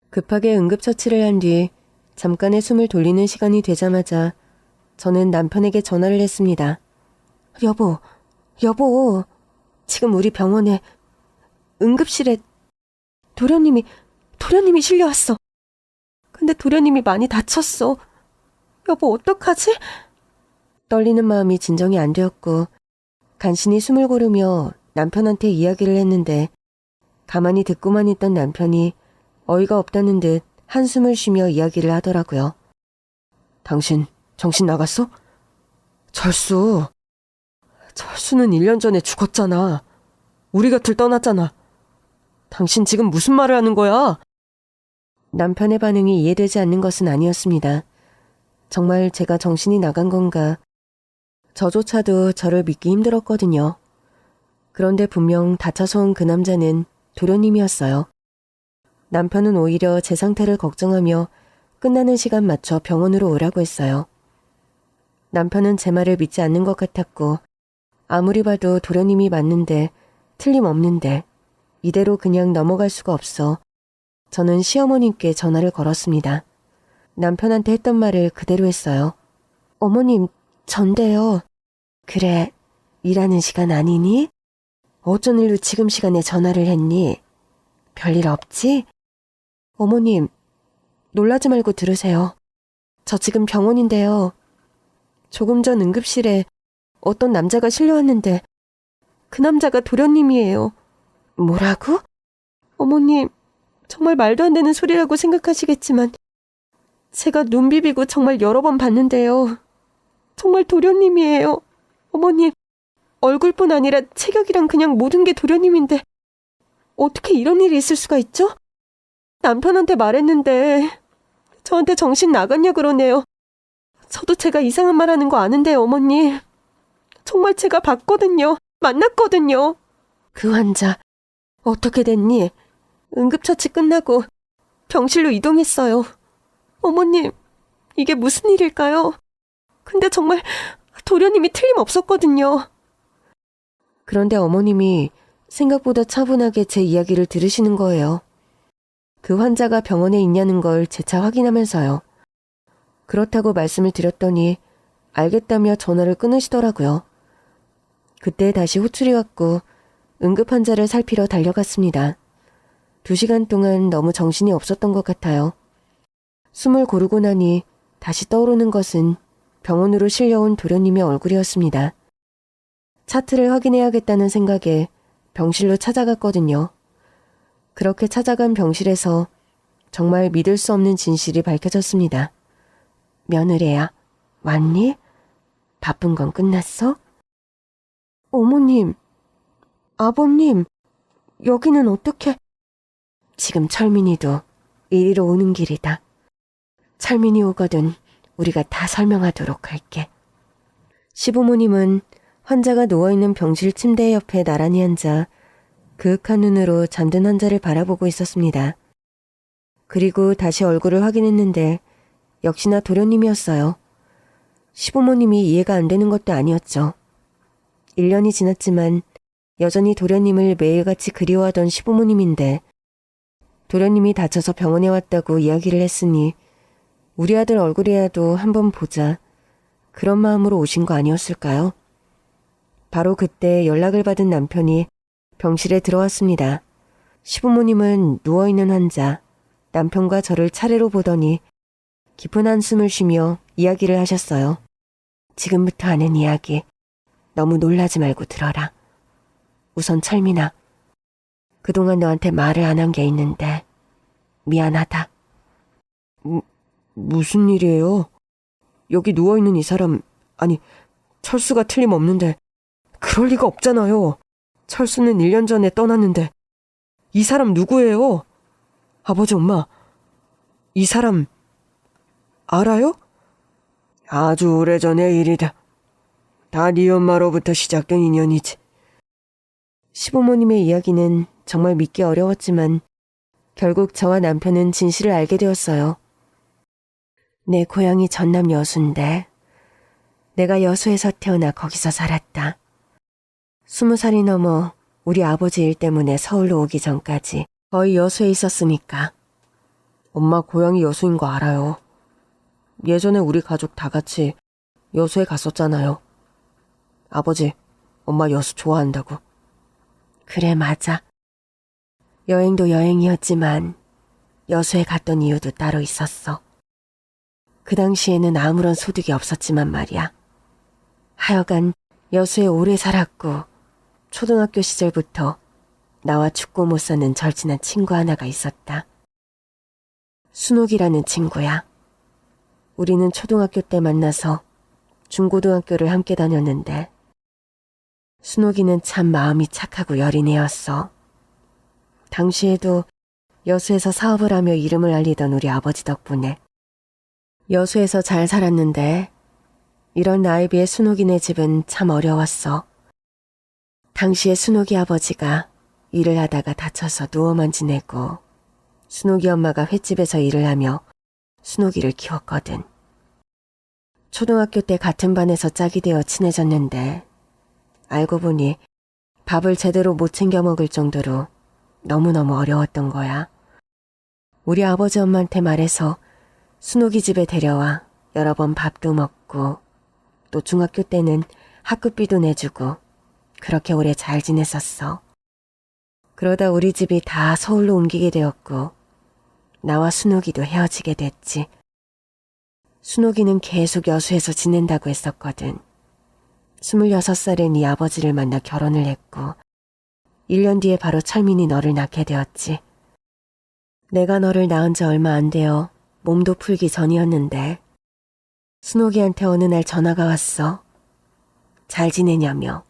급하게 응급처치를 한 뒤 잠깐의 숨을 돌리는 시간이 되자마자 저는 남편에게 전화를 했습니다. 여보, 지금 우리 병원에 응급실에 도련님이 실려왔어. 근데 도련님이 많이 다쳤어. 여보, 어떡하지? 떨리는 마음이 진정이 안 되었고 간신히 숨을 고르며 남편한테 이야기를 했는데 가만히 듣고만 있던 남편이 어이가 없다는 듯 한숨을 쉬며 이야기를 하더라고요. 당신 정신 나갔어? 철수는 1년 전에 죽었잖아. 우리 곁을 떠났잖아. 당신 지금 무슨 말을 하는 거야? 남편의 반응이 이해되지 않는 것은 아니었습니다. 정말 제가 정신이 나간 건가? 저조차도 저를 믿기 힘들었거든요. 그런데 분명 다쳐서 온 그 남자는 도련님이었어요. 남편은 오히려 제 상태를 걱정하며 끝나는 시간 맞춰 병원으로 오라고 했어요. 남편은 제 말을 믿지 않는 것 같았고 아무리 봐도 도련님이 맞는데 틀림없는데 이대로 그냥 넘어갈 수가 없어 저는 시어머님께 전화를 걸었습니다. 남편한테 했던 말을 그대로 했어요. 어머님, 전데요. 그래, 일하는 시간 아니니? 어쩐 일로 지금 시간에 전화를 했니? 별일 없지? 어머님, 놀라지 말고 들으세요. 저 지금 병원인데요. 조금 전 응급실에 어떤 남자가 실려왔는데 그 남자가 도련님이에요. 뭐라고? 어머님, 정말 말도 안 되는 소리라고 생각하시겠지만 제가 눈 비비고 정말 여러 번 봤는데요. 정말 도련님이에요. 어머님, 얼굴뿐 아니라 체격이랑 그냥 모든 게 도련님인데 어떻게 이런 일이 있을 수가 있죠? 남편한테 말했는데 저한테 정신 나갔냐 그러네요. 저도 제가 이상한 말 하는 거 아는데요, 어머니. 정말 제가 봤거든요. 만났거든요. 그 환자 어떻게 됐니? 응급처치 끝나고 병실로 이동했어요. 어머님, 이게 무슨 일일까요? 근데 정말 도련님이 틀림없었거든요. 그런데 어머님이 생각보다 차분하게 제 이야기를 들으시는 거예요. 그 환자가 병원에 있냐는 걸 재차 확인하면서요. 그렇다고 말씀을 드렸더니 알겠다며 전화를 끊으시더라고요. 그때 다시 호출이 왔고 응급 환자를 살피러 달려갔습니다. 2시간 동안 너무 정신이 없었던 것 같아요. 숨을 고르고 나니 다시 떠오르는 것은 병원으로 실려온 도련님의 얼굴이었습니다. 차트를 확인해야겠다는 생각에 병실로 찾아갔거든요. 그렇게 찾아간 병실에서 정말 믿을 수 없는 진실이 밝혀졌습니다. 며느리야, 왔니? 바쁜 건 끝났어? 어머님, 아버님, 여기는 어떻게... 지금 철민이도 이리로 오는 길이다. 철민이 오거든 우리가 다 설명하도록 할게. 시부모님은 환자가 누워있는 병실 침대 옆에 나란히 앉아 그윽한 눈으로 잠든 환자를 바라보고 있었습니다. 그리고 다시 얼굴을 확인했는데 역시나 도련님이었어요. 시부모님이 이해가 안 되는 것도 아니었죠. 1년이 지났지만 여전히 도련님을 매일같이 그리워하던 시부모님인데 도련님이 다쳐서 병원에 왔다고 이야기를 했으니 우리 아들 얼굴이라도 한번 보자. 그런 마음으로 오신 거 아니었을까요? 바로 그때 연락을 받은 남편이 병실에 들어왔습니다. 시부모님은 누워있는 환자, 남편과 저를 차례로 보더니 깊은 한숨을 쉬며 이야기를 하셨어요. 지금부터 하는 이야기 너무 놀라지 말고 들어라. 우선 철민아, 그동안 너한테 말을 안 한 게 있는데 미안하다. 무슨 일이에요? 여기 누워있는 이 사람, 아니 철수가 틀림없는데 그럴 리가 없잖아요. 철수는 1년 전에 떠났는데 이 사람 누구예요? 아버지, 엄마, 이 사람 알아요? 아주 오래전의 일이다. 다 네 엄마로부터 시작된 인연이지. 시부모님의 이야기는 정말 믿기 어려웠지만 결국 저와 남편은 진실을 알게 되었어요. 내 고향이 전남 여수인데 내가 여수에서 태어나 거기서 살았다. 20살이 넘어 우리 아버지 일 때문에 서울로 오기 전까지 거의 여수에 있었으니까. 엄마 고향이 여수인 거 알아요. 예전에 우리 가족 다 같이 여수에 갔었잖아요. 아버지, 엄마 여수 좋아한다고. 그래, 맞아. 여행도 여행이었지만 여수에 갔던 이유도 따로 있었어. 그 당시에는 아무런 소득이 없었지만 말이야. 하여간 여수에 오래 살았고 초등학교 시절부터 나와 죽고 못 사는 절친한 친구 하나가 있었다. 순옥이라는 친구야. 우리는 초등학교 때 만나서 중고등학교를 함께 다녔는데 순옥이는 참 마음이 착하고 여린 애였어. 당시에도 여수에서 사업을 하며 이름을 알리던 우리 아버지 덕분에 여수에서 잘 살았는데 이런 나에 비해 순옥이네 집은 참 어려웠어. 당시에 순옥이 아버지가 일을 하다가 다쳐서 누워만 지내고 순옥이 엄마가 횟집에서 일을 하며 순옥이를 키웠거든. 초등학교 때 같은 반에서 짝이 되어 친해졌는데 알고 보니 밥을 제대로 못 챙겨 먹을 정도로 너무너무 어려웠던 거야. 우리 아버지 엄마한테 말해서 순옥이 집에 데려와 여러 번 밥도 먹고 또 중학교 때는 학급비도 내주고 그렇게 오래 잘 지냈었어. 그러다 우리 집이 다 서울로 옮기게 되었고 나와 순옥이도 헤어지게 됐지. 순옥이는 계속 여수에서 지낸다고 했었거든. 26살에 네 아버지를 만나 결혼을 했고 1년 뒤에 바로 철민이 너를 낳게 되었지. 내가 너를 낳은 지 얼마 안 되어 몸도 풀기 전이었는데 순옥이한테 어느 날 전화가 왔어. 잘 지내냐며.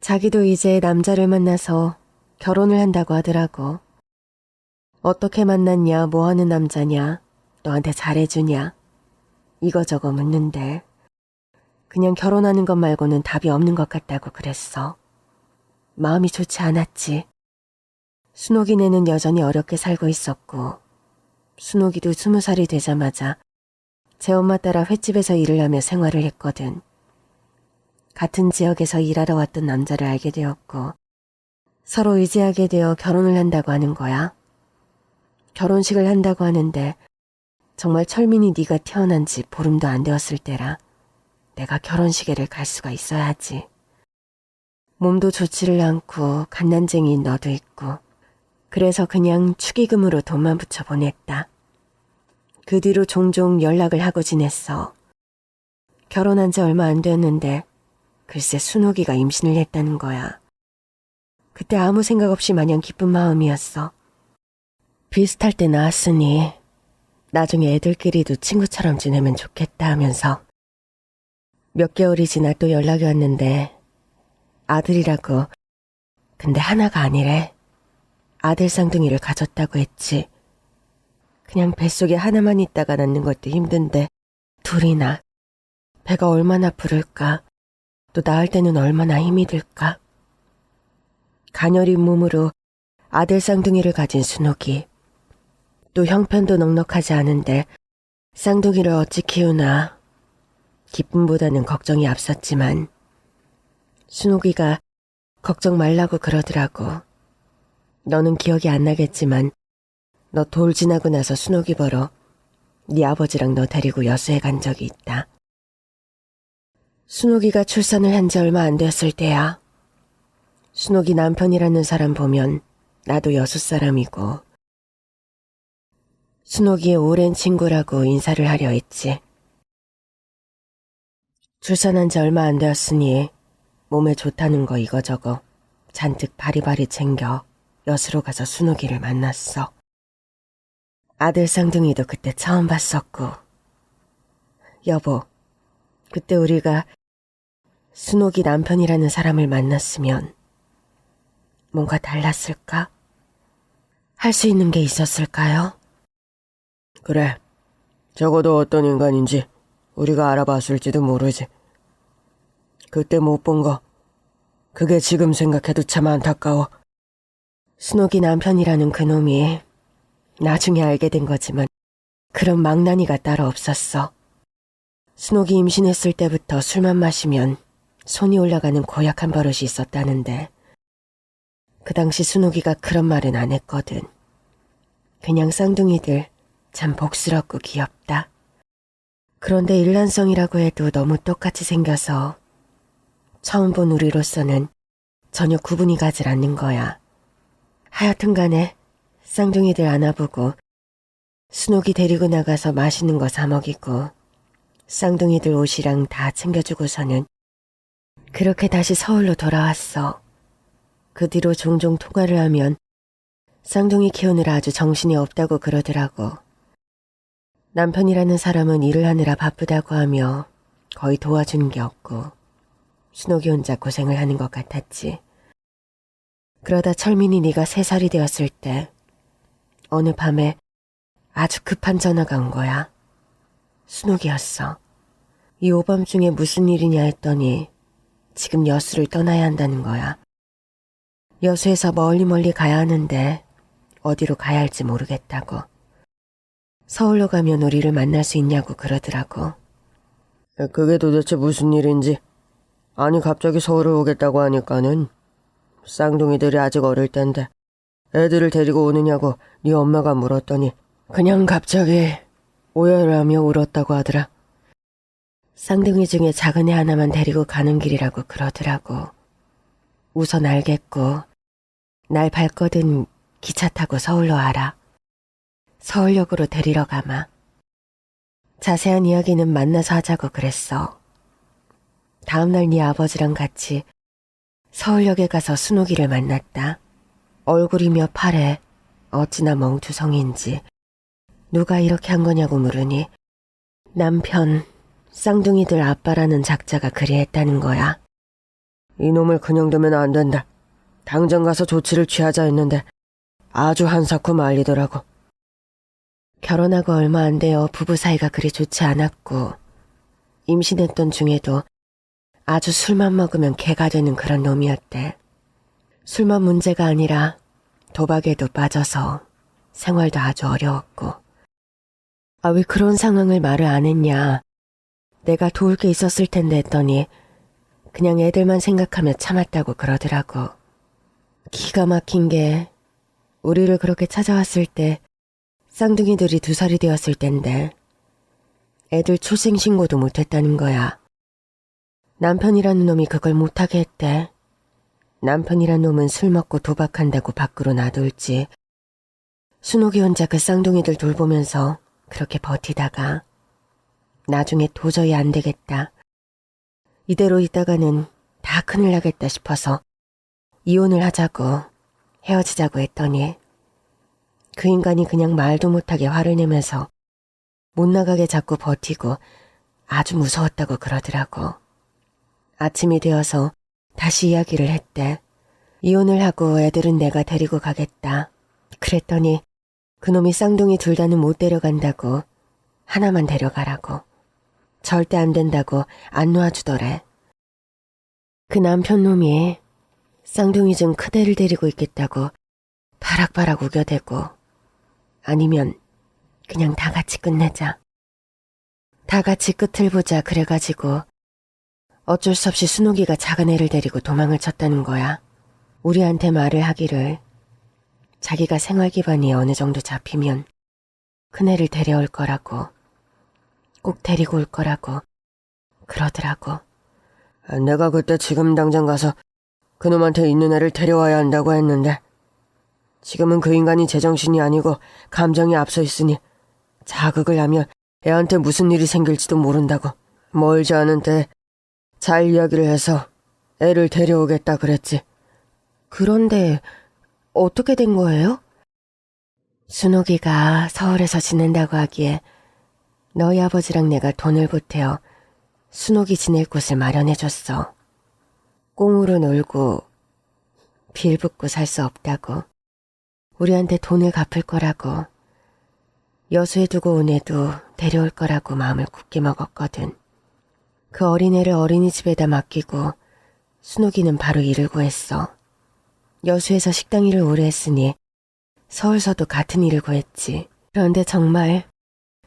자기도 이제 남자를 만나서 결혼을 한다고 하더라고. 어떻게 만났냐, 뭐하는 남자냐, 너한테 잘해주냐 이거저거 묻는데 그냥 결혼하는 것 말고는 답이 없는 것 같다고 그랬어. 마음이 좋지 않았지. 순옥이네는 여전히 어렵게 살고 있었고 순옥이도 20살이 되자마자 제 엄마 따라 횟집에서 일을 하며 생활을 했거든. 같은 지역에서 일하러 왔던 남자를 알게 되었고 서로 의지하게 되어 결혼을 한다고 하는 거야. 결혼식을 한다고 하는데 정말 철민이 네가 태어난 지 보름도 안 되었을 때라 내가 결혼식에를 갈 수가 있어야지. 몸도 좋지를 않고 갓난쟁이인 너도 있고 그래서 그냥 축의금으로 돈만 붙여 보냈다. 그 뒤로 종종 연락을 하고 지냈어. 결혼한 지 얼마 안 됐는데 글쎄 순옥이가 임신을 했다는 거야. 그때 아무 생각 없이 마냥 기쁜 마음이었어. 비슷할 때 낳았으니 나중에 애들끼리도 친구처럼 지내면 좋겠다 하면서 몇 개월이 지나 또 연락이 왔는데 아들이라고. 근데 하나가 아니래. 아들 쌍둥이를 가졌다고 했지. 그냥 뱃속에 하나만 있다가 낳는 것도 힘든데 둘이나. 배가 얼마나 부를까. 또 낳을 때는 얼마나 힘이 들까. 가녀린 몸으로 아들 쌍둥이를 가진 순옥이. 또 형편도 넉넉하지 않은데 쌍둥이를 어찌 키우나. 기쁨보다는 걱정이 앞섰지만 순옥이가 걱정 말라고 그러더라고. 너는 기억이 안 나겠지만 너 돌 지나고 나서 순옥이 보러 네 아버지랑 너 데리고 여수에 간 적이 있다. 순옥이가 출산을 한 지 얼마 안 됐을 때야. 순옥이 남편이라는 사람 보면 나도 여수 사람이고 순옥이의 오랜 친구라고 인사를 하려 했지. 출산한 지 얼마 안 되었으니 몸에 좋다는 거 이거저거 잔뜩 바리바리 챙겨 여수로 가서 순옥이를 만났어. 아들 쌍둥이도 그때 처음 봤었고. 여보, 그때 우리가 순옥이 남편이라는 사람을 만났으면 뭔가 달랐을까? 할 수 있는 게 있었을까요? 그래, 적어도 어떤 인간인지 우리가 알아봤을지도 모르지. 그때 못 본 거, 그게 지금 생각해도 참 안타까워. 순옥이 남편이라는 그놈이 나중에 알게 된 거지만 그런 망나니가 따로 없었어. 순옥이 임신했을 때부터 술만 마시면 손이 올라가는 고약한 버릇이 있었다는데 그 당시 순옥이가 그런 말은 안 했거든. 그냥 쌍둥이들 참 복스럽고 귀엽다. 그런데 일란성이라고 해도 너무 똑같이 생겨서 처음 본 우리로서는 전혀 구분이 가질 않는 거야. 하여튼 간에 쌍둥이들 안아보고 순옥이 데리고 나가서 맛있는 거 사 먹이고 쌍둥이들 옷이랑 다 챙겨주고서는 그렇게 다시 서울로 돌아왔어. 그 뒤로 종종 통화를 하면 쌍둥이 키우느라 아주 정신이 없다고 그러더라고. 남편이라는 사람은 일을 하느라 바쁘다고 하며 거의 도와주는 게 없고 순옥이 혼자 고생을 하는 것 같았지. 그러다 철민이 네가 3살이 되었을 때 어느 밤에 아주 급한 전화가 온 거야. 순옥이었어. 이 오밤중에 무슨 일이냐 했더니 지금 여수를 떠나야 한다는 거야. 여수에서 멀리 가야 하는데 어디로 가야 할지 모르겠다고. 서울로 가면 우리를 만날 수 있냐고 그러더라고. 그게 도대체 무슨 일인지. 아니 갑자기 서울을 오겠다고 하니까는 쌍둥이들이 아직 어릴 땐데 애들을 데리고 오느냐고 네 엄마가 물었더니 그냥 갑자기 오열을 하며 울었다고 하더라. 쌍둥이 중에 작은 애 하나만 데리고 가는 길이라고 그러더라고. 우선 알겠고 날 밟거든 기차 타고 서울로 와라. 서울역으로 데리러 가마. 자세한 이야기는 만나서 하자고 그랬어. 다음날 네 아버지랑 같이 서울역에 가서 순옥이를 만났다. 얼굴이며 팔에 어찌나 멍투성인지 누가 이렇게 한 거냐고 물으니 남편 쌍둥이들 아빠라는 작자가 그리했다는 거야. 이놈을 그냥 두면 안 된다. 당장 가서 조치를 취하자 했는데 아주 한사코 말리더라고. 결혼하고 얼마 안 되어 부부 사이가 그리 좋지 않았고 임신했던 중에도 아주 술만 먹으면 개가 되는 그런 놈이었대. 술만 문제가 아니라 도박에도 빠져서 생활도 아주 어려웠고. 아, 왜 그런 상황을 말을 안 했냐. 내가 도울 게 있었을 텐데 했더니 그냥 애들만 생각하며 참았다고 그러더라고. 기가 막힌 게 우리를 그렇게 찾아왔을 때 쌍둥이들이 2살이 되었을 땐데 애들 출생신고도 못했다는 거야. 남편이라는 놈이 그걸 못하게 했대. 남편이란 놈은 술 먹고 도박한다고 밖으로 놔둘지 순옥이 혼자 그 쌍둥이들 돌보면서 그렇게 버티다가 나중에 도저히 안 되겠다. 이대로 있다가는 다 큰일 나겠다 싶어서 이혼을 하자고 헤어지자고 했더니 그 인간이 그냥 말도 못하게 화를 내면서 못 나가게 자꾸 버티고 아주 무서웠다고 그러더라고. 아침이 되어서 다시 이야기를 했대. 이혼을 하고 애들은 내가 데리고 가겠다. 그랬더니 그놈이 쌍둥이 둘 다는 못 데려간다고 하나만 데려가라고. 절대 안 된다고 안 놓아주더래. 그 남편 놈이 쌍둥이 중 큰애를 데리고 있겠다고 바락바락 우겨대고 아니면 그냥 다 같이 끝내자. 다 같이 끝을 보자 그래가지고 어쩔 수 없이 순옥이가 작은 애를 데리고 도망을 쳤다는 거야. 우리한테 말을 하기를 자기가 생활 기반이 어느 정도 잡히면 큰애를 데려올 거라고, 꼭 데리고 올 거라고 그러더라고. 내가 그때 지금 당장 가서 그놈한테 있는 애를 데려와야 한다고 했는데 지금은 그 인간이 제정신이 아니고 감정이 앞서 있으니 자극을 하면 애한테 무슨 일이 생길지도 모른다고. 멀지 않은 때 잘 이야기를 해서 애를 데려오겠다 그랬지. 그런데 어떻게 된 거예요? 순옥이가 서울에서 지낸다고 하기에 너희 아버지랑 내가 돈을 보태어 순옥이 지낼 곳을 마련해줬어. 꽁으로 놀고 빌붙고 살 수 없다고. 우리한테 돈을 갚을 거라고. 여수에 두고 온 애도 데려올 거라고 마음을 굳게 먹었거든. 그 어린애를 어린이집에다 맡기고 순옥이는 바로 일을 구했어. 여수에서 식당 일을 오래 했으니 서울서도 같은 일을 구했지. 그런데 정말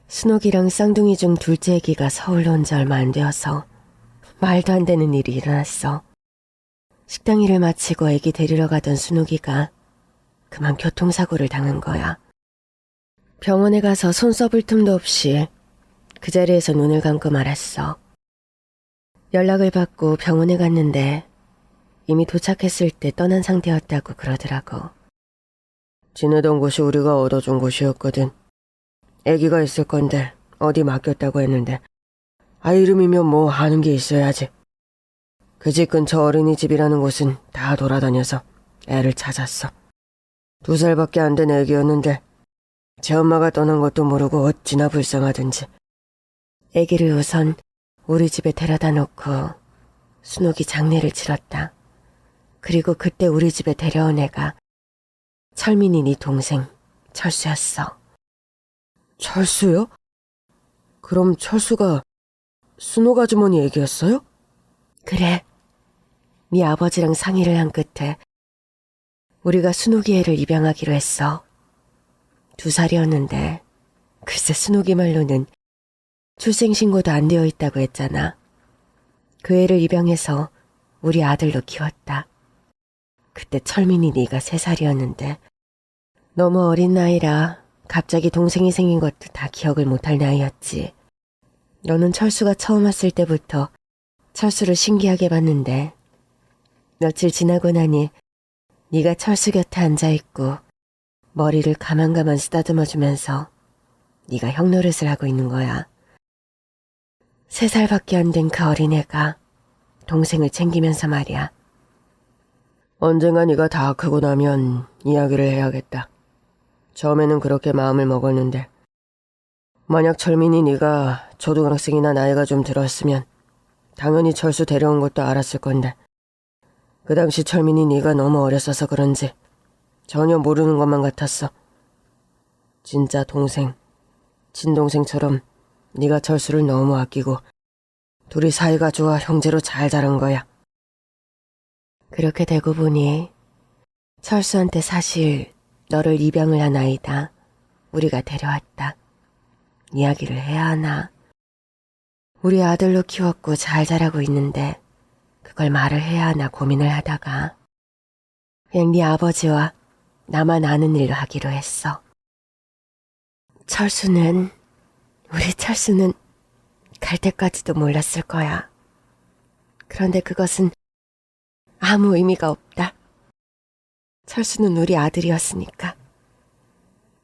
순옥이랑 쌍둥이 중 둘째 애기가 서울로 온 지 얼마 안 되어서 말도 안 되는 일이 일어났어. 식당 일을 마치고 애기 데리러 가던 순옥이가 그만 교통사고를 당한 거야. 병원에 가서 손 써볼 틈도 없이 그 자리에서 눈을 감고 말았어. 연락을 받고 병원에 갔는데 이미 도착했을 때 떠난 상태였다고 그러더라고. 지내던 곳이 우리가 얻어준 곳이었거든. 애기가 있을 건데 어디 맡겼다고 했는데 이름이면 뭐 하는 게 있어야지. 그 집 근처 어린이집이라는 곳은 다 돌아다녀서 애를 찾았어. 2살밖에 안 된 애기였는데 제 엄마가 떠난 것도 모르고 어찌나 불쌍하든지. 애기를 우선 우리 집에 데려다 놓고 순옥이 장례를 치렀다. 그리고 그때 우리 집에 데려온 애가 철민이 네 동생 철수였어. 철수요? 그럼 철수가 순옥 아주머니 얘기였어요? 그래. 네 아버지랑 상의를 한 끝에 우리가 순옥이 애를 입양하기로 했어. 2살이었는데 글쎄 순옥이 말로는 출생신고도 안 되어 있다고 했잖아. 그 애를 입양해서 우리 아들로 키웠다. 그때 철민이 네가 3살이었는데 너무 어린 나이라 갑자기 동생이 생긴 것도 다 기억을 못할 나이였지. 너는 철수가 처음 왔을 때부터 철수를 신기하게 봤는데 며칠 지나고 나니 네가 철수 곁에 앉아있고 머리를 가만가만 쓰다듬어주면서 네가 형 노릇을 하고 있는 거야. 3살밖에 안 된 그 어린애가 동생을 챙기면서 말이야. 언젠가 네가 다 크고 나면 이야기를 해야겠다. 처음에는 그렇게 마음을 먹었는데 만약 철민이 네가 초등학생이나 나이가 좀 들었으면 당연히 철수 데려온 것도 알았을 건데 그 당시 철민이 네가 너무 어렸어서 그런지 전혀 모르는 것만 같았어. 진짜 동생, 친동생처럼 네가 철수를 너무 아끼고 둘이 사이가 좋아 형제로 잘 자란 거야. 그렇게 되고 보니 철수한테 사실 너를 입양을 한 아이다. 우리가 데려왔다. 이야기를 해야 하나. 우리 아들로 키웠고 잘 자라고 있는데 그걸 말을 해야 하나 고민을 하다가 그냥 네 아버지와 나만 아는 일로 하기로 했어. 우리 철수는 갈 때까지도 몰랐을 거야. 그런데 그것은 아무 의미가 없다. 철수는 우리 아들이었으니까.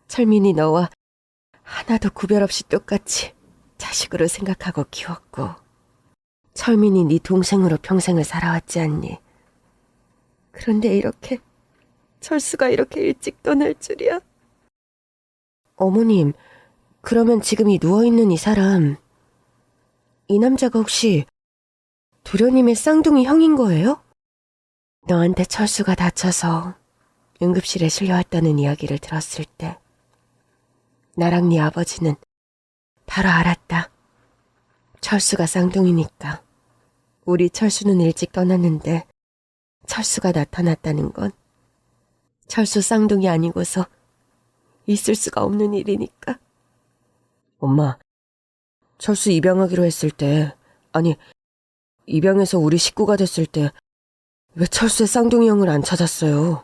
철민이 너와 하나도 구별 없이 똑같이 자식으로 생각하고 키웠고 철민이 네 동생으로 평생을 살아왔지 않니? 그런데 철수가 이렇게 일찍 떠날 줄이야. 어머님, 그러면 지금 이 누워있는 이 사람, 이 남자가 혹시 도련님의 쌍둥이 형인 거예요? 너한테 철수가 다쳐서 응급실에 실려왔다는 이야기를 들었을 때 나랑 네 아버지는 바로 알았다. 철수가 쌍둥이니까. 우리 철수는 일찍 떠났는데 철수가 나타났다는 건 철수 쌍둥이 아니고서 있을 수가 없는 일이니까. 엄마, 철수 입양하기로 했을 때, 아니, 입양해서 우리 식구가 됐을 때 왜 철수의 쌍둥이 형을 안 찾았어요?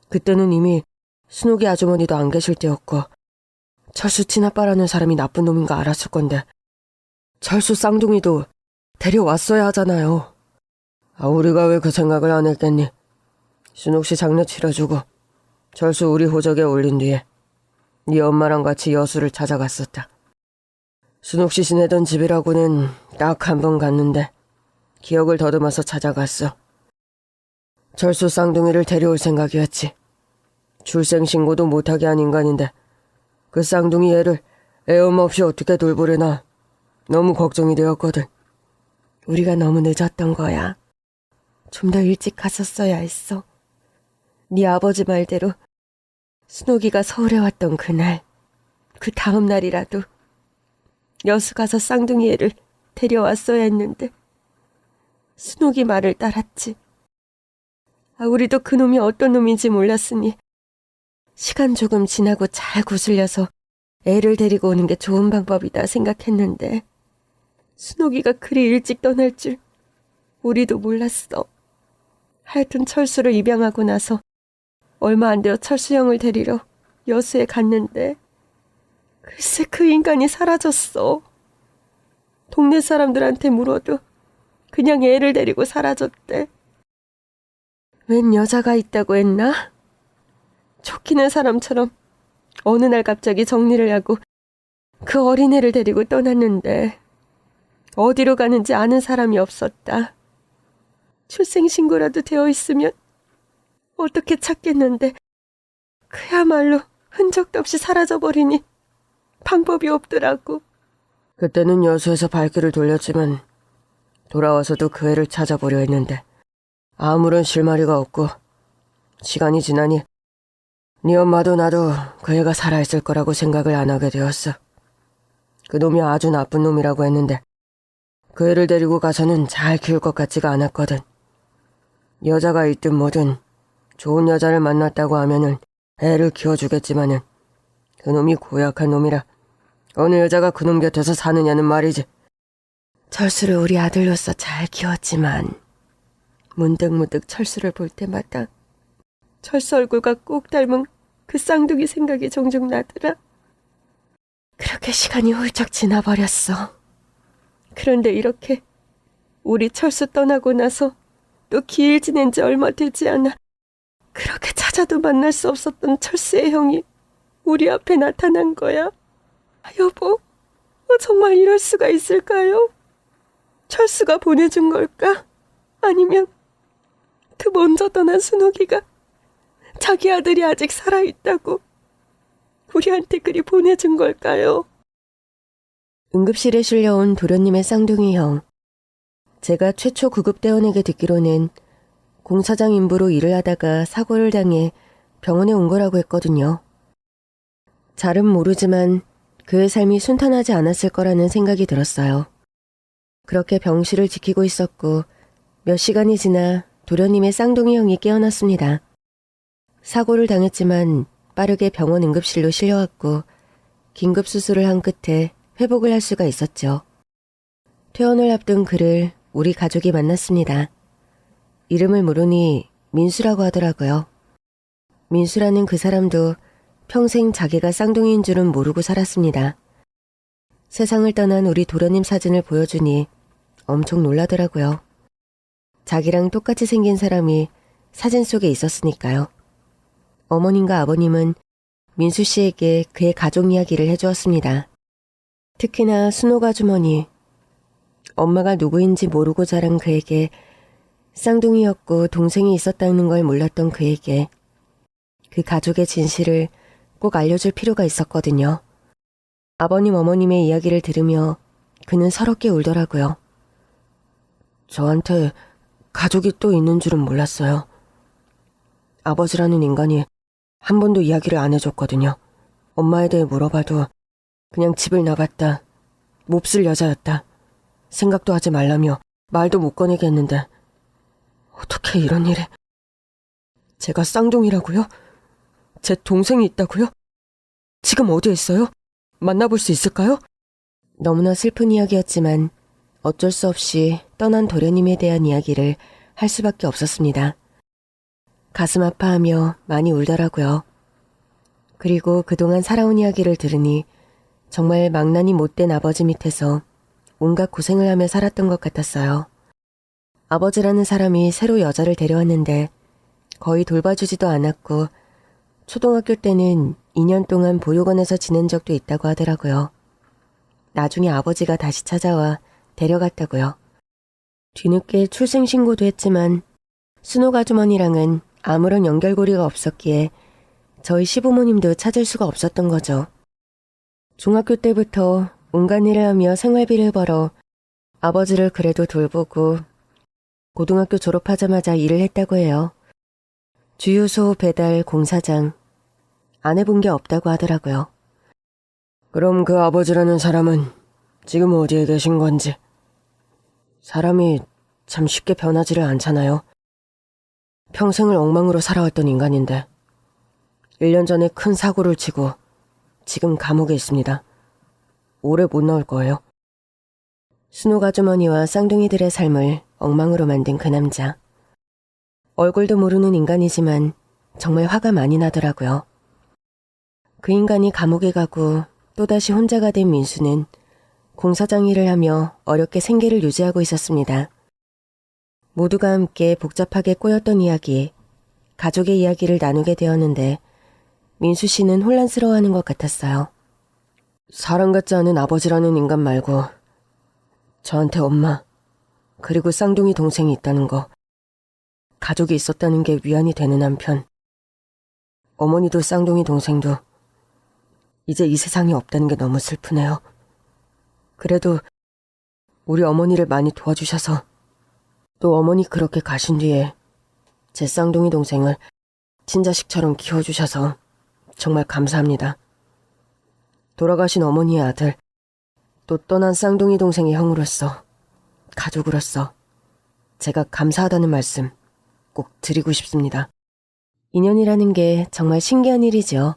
그때는 이미 순옥이 아주머니도 안 계실 때였고 철수 친아빠라는 사람이 나쁜 놈인 거 알았을 건데 철수 쌍둥이도 데려왔어야 하잖아요. 우리가 왜 그 생각을 안 했겠니? 순옥 씨 장례 치러주고 철수 우리 호적에 올린 뒤에 네 엄마랑 같이 여수를 찾아갔었다. 순옥 씨 지내던 집이라고는 딱 한 번 갔는데 기억을 더듬어서 찾아갔어. 철수 쌍둥이를 데려올 생각이었지. 출생신고도 못하게 한 인간인데 그 쌍둥이 애를 애엄마 없이 어떻게 돌보려나 너무 걱정이 되었거든. 우리가 너무 늦었던 거야. 좀 더 일찍 갔었어야 했어. 네 아버지 말대로 순옥이가 서울에 왔던 그날, 그 다음 날이라도 여수 가서 쌍둥이 애를 데려왔어야 했는데 순옥이 말을 따랐지. 우리도 그놈이 어떤 놈인지 몰랐으니 시간 조금 지나고 잘 구슬려서 애를 데리고 오는 게 좋은 방법이다 생각했는데 순옥이가 그리 일찍 떠날 줄 우리도 몰랐어. 하여튼 철수를 입양하고 나서 얼마 안 되어 철수 형을 데리러 여수에 갔는데 글쎄 그 인간이 사라졌어. 동네 사람들한테 물어도 그냥 애를 데리고 사라졌대. 웬 여자가 있다고 했나? 쫓기는 사람처럼 어느 날 갑자기 정리를 하고 그 어린애를 데리고 떠났는데 어디로 가는지 아는 사람이 없었다. 출생신고라도 되어 있으면 어떻게 찾겠는데 그야말로 흔적도 없이 사라져버리니 방법이 없더라고. 그때는 여수에서 발길을 돌렸지만 돌아와서도 그 애를 찾아보려 했는데 아무런 실마리가 없고 시간이 지나니 네 엄마도 나도 그 애가 살아있을 거라고 생각을 안 하게 되었어. 그 놈이 아주 나쁜 놈이라고 했는데 그 애를 데리고 가서는 잘 키울 것 같지가 않았거든. 여자가 있든 뭐든 좋은 여자를 만났다고 하면은 애를 키워주겠지만은 그 놈이 고약한 놈이라 어느 여자가 그놈 곁에서 사느냐는 말이지. 철수를 우리 아들로서 잘 키웠지만 문득문득 철수를 볼 때마다 철수 얼굴과 꼭 닮은 그 쌍둥이 생각이 종종 나더라. 그렇게 시간이 훌쩍 지나버렸어. 그런데 이렇게 우리 철수 떠나고 나서 또 기일 지낸 지 얼마 되지 않아 그렇게 찾아도 만날 수 없었던 철수의 형이 우리 앞에 나타난 거야. 여보, 정말 이럴 수가 있을까요? 철수가 보내준 걸까? 아니면 그 먼저 떠난 순옥이가 자기 아들이 아직 살아있다고 우리한테 그리 보내준 걸까요? 응급실에 실려온 도련님의 쌍둥이 형. 제가 최초 구급대원에게 듣기로는 공사장 인부로 일을 하다가 사고를 당해 병원에 온 거라고 했거든요. 잘은 모르지만 그의 삶이 순탄하지 않았을 거라는 생각이 들었어요. 그렇게 병실을 지키고 있었고 몇 시간이 지나 도련님의 쌍둥이 형이 깨어났습니다. 사고를 당했지만 빠르게 병원 응급실로 실려왔고 긴급 수술을 한 끝에 회복을 할 수가 있었죠. 퇴원을 앞둔 그를 우리 가족이 만났습니다. 이름을 물으니 민수라고 하더라고요. 민수라는 그 사람도 평생 자기가 쌍둥이인 줄은 모르고 살았습니다. 세상을 떠난 우리 도련님 사진을 보여주니 엄청 놀라더라고요. 자기랑 똑같이 생긴 사람이 사진 속에 있었으니까요. 어머님과 아버님은 민수 씨에게 그의 가족 이야기를 해주었습니다. 특히나 순옥 아주머니, 엄마가 누구인지 모르고 자란 그에게 쌍둥이였고 동생이 있었다는 걸 몰랐던 그에게 그 가족의 진실을 꼭 알려줄 필요가 있었거든요. 아버님, 어머님의 이야기를 들으며 그는 서럽게 울더라고요. 저한테 가족이 또 있는 줄은 몰랐어요. 아버지라는 인간이 한 번도 이야기를 안 해줬거든요. 엄마에 대해 물어봐도 그냥 집을 나갔다, 몹쓸 여자였다, 생각도 하지 말라며 말도 못 꺼내게 했는데 어떻게 이런 일에... 제가 쌍둥이라고요? 제 동생이 있다고요? 지금 어디에 있어요? 만나볼 수 있을까요? 너무나 슬픈 이야기였지만 어쩔 수 없이 떠난 도련님에 대한 이야기를 할 수밖에 없었습니다. 가슴 아파하며 많이 울더라고요. 그리고 그동안 살아온 이야기를 들으니 정말 망나니 못된 아버지 밑에서 온갖 고생을 하며 살았던 것 같았어요. 아버지라는 사람이 새로 여자를 데려왔는데 거의 돌봐주지도 않았고 초등학교 때는 2년 동안 보육원에서 지낸 적도 있다고 하더라고요. 나중에 아버지가 다시 찾아와 데려갔다고요. 뒤늦게 출생신고도 했지만 순옥 아주머니랑은 아무런 연결고리가 없었기에 저희 시부모님도 찾을 수가 없었던 거죠. 중학교 때부터 온갖 일을 하며 생활비를 벌어 아버지를 그래도 돌보고 고등학교 졸업하자마자 일을 했다고 해요. 주유소, 배달, 공사장. 안 해본 게 없다고 하더라고요. 그럼 그 아버지라는 사람은 지금 어디에 계신 건지. 사람이 참 쉽게 변하지를 않잖아요. 평생을 엉망으로 살아왔던 인간인데 1년 전에 큰 사고를 치고 지금 감옥에 있습니다. 오래 못 나올 거예요. 순옥 아주머니와 쌍둥이들의 삶을 엉망으로 만든 그 남자. 얼굴도 모르는 인간이지만 정말 화가 많이 나더라고요. 그 인간이 감옥에 가고 또다시 혼자가 된 민수는 공사장 일을 하며 어렵게 생계를 유지하고 있었습니다. 모두가 함께 복잡하게 꼬였던 이야기, 가족의 이야기를 나누게 되었는데 민수 씨는 혼란스러워하는 것 같았어요. 사람 같지 않은 아버지라는 인간 말고 저한테 엄마, 그리고 쌍둥이 동생이 있다는 거, 가족이 있었다는 게 위안이 되는 한편 어머니도 쌍둥이 동생도 이제 이 세상에 없다는 게 너무 슬프네요. 그래도 우리 어머니를 많이 도와주셔서 또 어머니 그렇게 가신 뒤에 제 쌍둥이 동생을 친자식처럼 키워주셔서 정말 감사합니다. 돌아가신 어머니의 아들, 또 떠난 쌍둥이 동생의 형으로서, 가족으로서 제가 감사하다는 말씀 꼭 드리고 싶습니다. 인연이라는 게 정말 신기한 일이죠.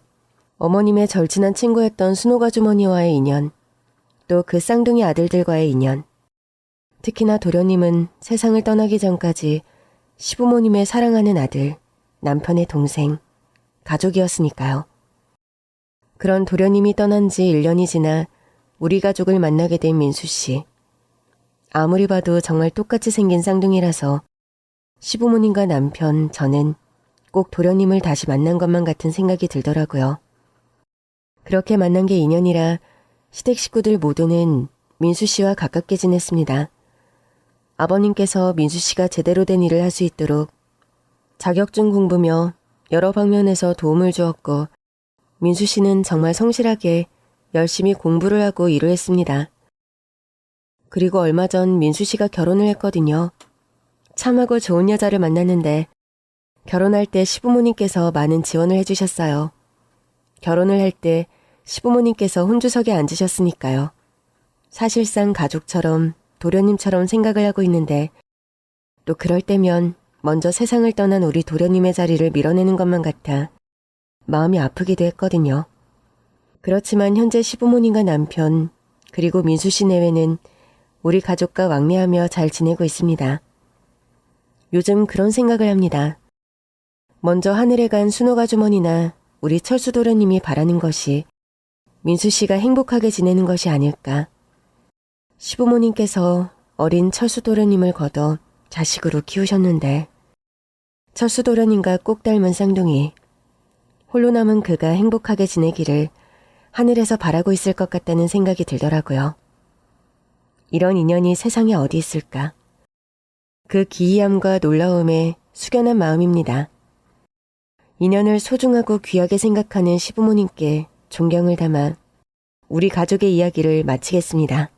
어머님의 절친한 친구였던 순호가 주머니와의 인연, 또 그 쌍둥이 아들들과의 인연, 특히나 도련님은 세상을 떠나기 전까지 시부모님의 사랑하는 아들, 남편의 동생, 가족이었으니까요. 그런 도련님이 떠난 지 1년이 지나 우리 가족을 만나게 된 민수 씨. 아무리 봐도 정말 똑같이 생긴 쌍둥이라서 시부모님과 남편, 저는 꼭 도련님을 다시 만난 것만 같은 생각이 들더라고요. 그렇게 만난 게 인연이라 시댁 식구들 모두는 민수 씨와 가깝게 지냈습니다. 아버님께서 민수 씨가 제대로 된 일을 할 수 있도록 자격증 공부며 여러 방면에서 도움을 주었고 민수 씨는 정말 성실하게 열심히 공부를 하고 일을 했습니다. 그리고 얼마 전 민수 씨가 결혼을 했거든요. 참하고 좋은 여자를 만났는데 결혼할 때 시부모님께서 많은 지원을 해주셨어요. 결혼을 할 때 시부모님께서 혼주석에 앉으셨으니까요. 사실상 가족처럼 도련님처럼 생각을 하고 있는데 또 그럴 때면 먼저 세상을 떠난 우리 도련님의 자리를 밀어내는 것만 같아 마음이 아프기도 했거든요. 그렇지만 현재 시부모님과 남편 그리고 민수 씨 내외는 우리 가족과 왕래하며 잘 지내고 있습니다. 요즘 그런 생각을 합니다. 먼저 하늘에 간 순호가 주머니나 우리 철수 도련님이 바라는 것이 민수 씨가 행복하게 지내는 것이 아닐까. 시부모님께서 어린 철수 도련님을 거둬 자식으로 키우셨는데 철수 도련님과 꼭 닮은 쌍둥이, 홀로 남은 그가 행복하게 지내기를 하늘에서 바라고 있을 것 같다는 생각이 들더라고요. 이런 인연이 세상에 어디 있을까. 그 기이함과 놀라움에 숙연한 마음입니다. 인연을 소중하고 귀하게 생각하는 시부모님께 존경을 담아 우리 가족의 이야기를 마치겠습니다.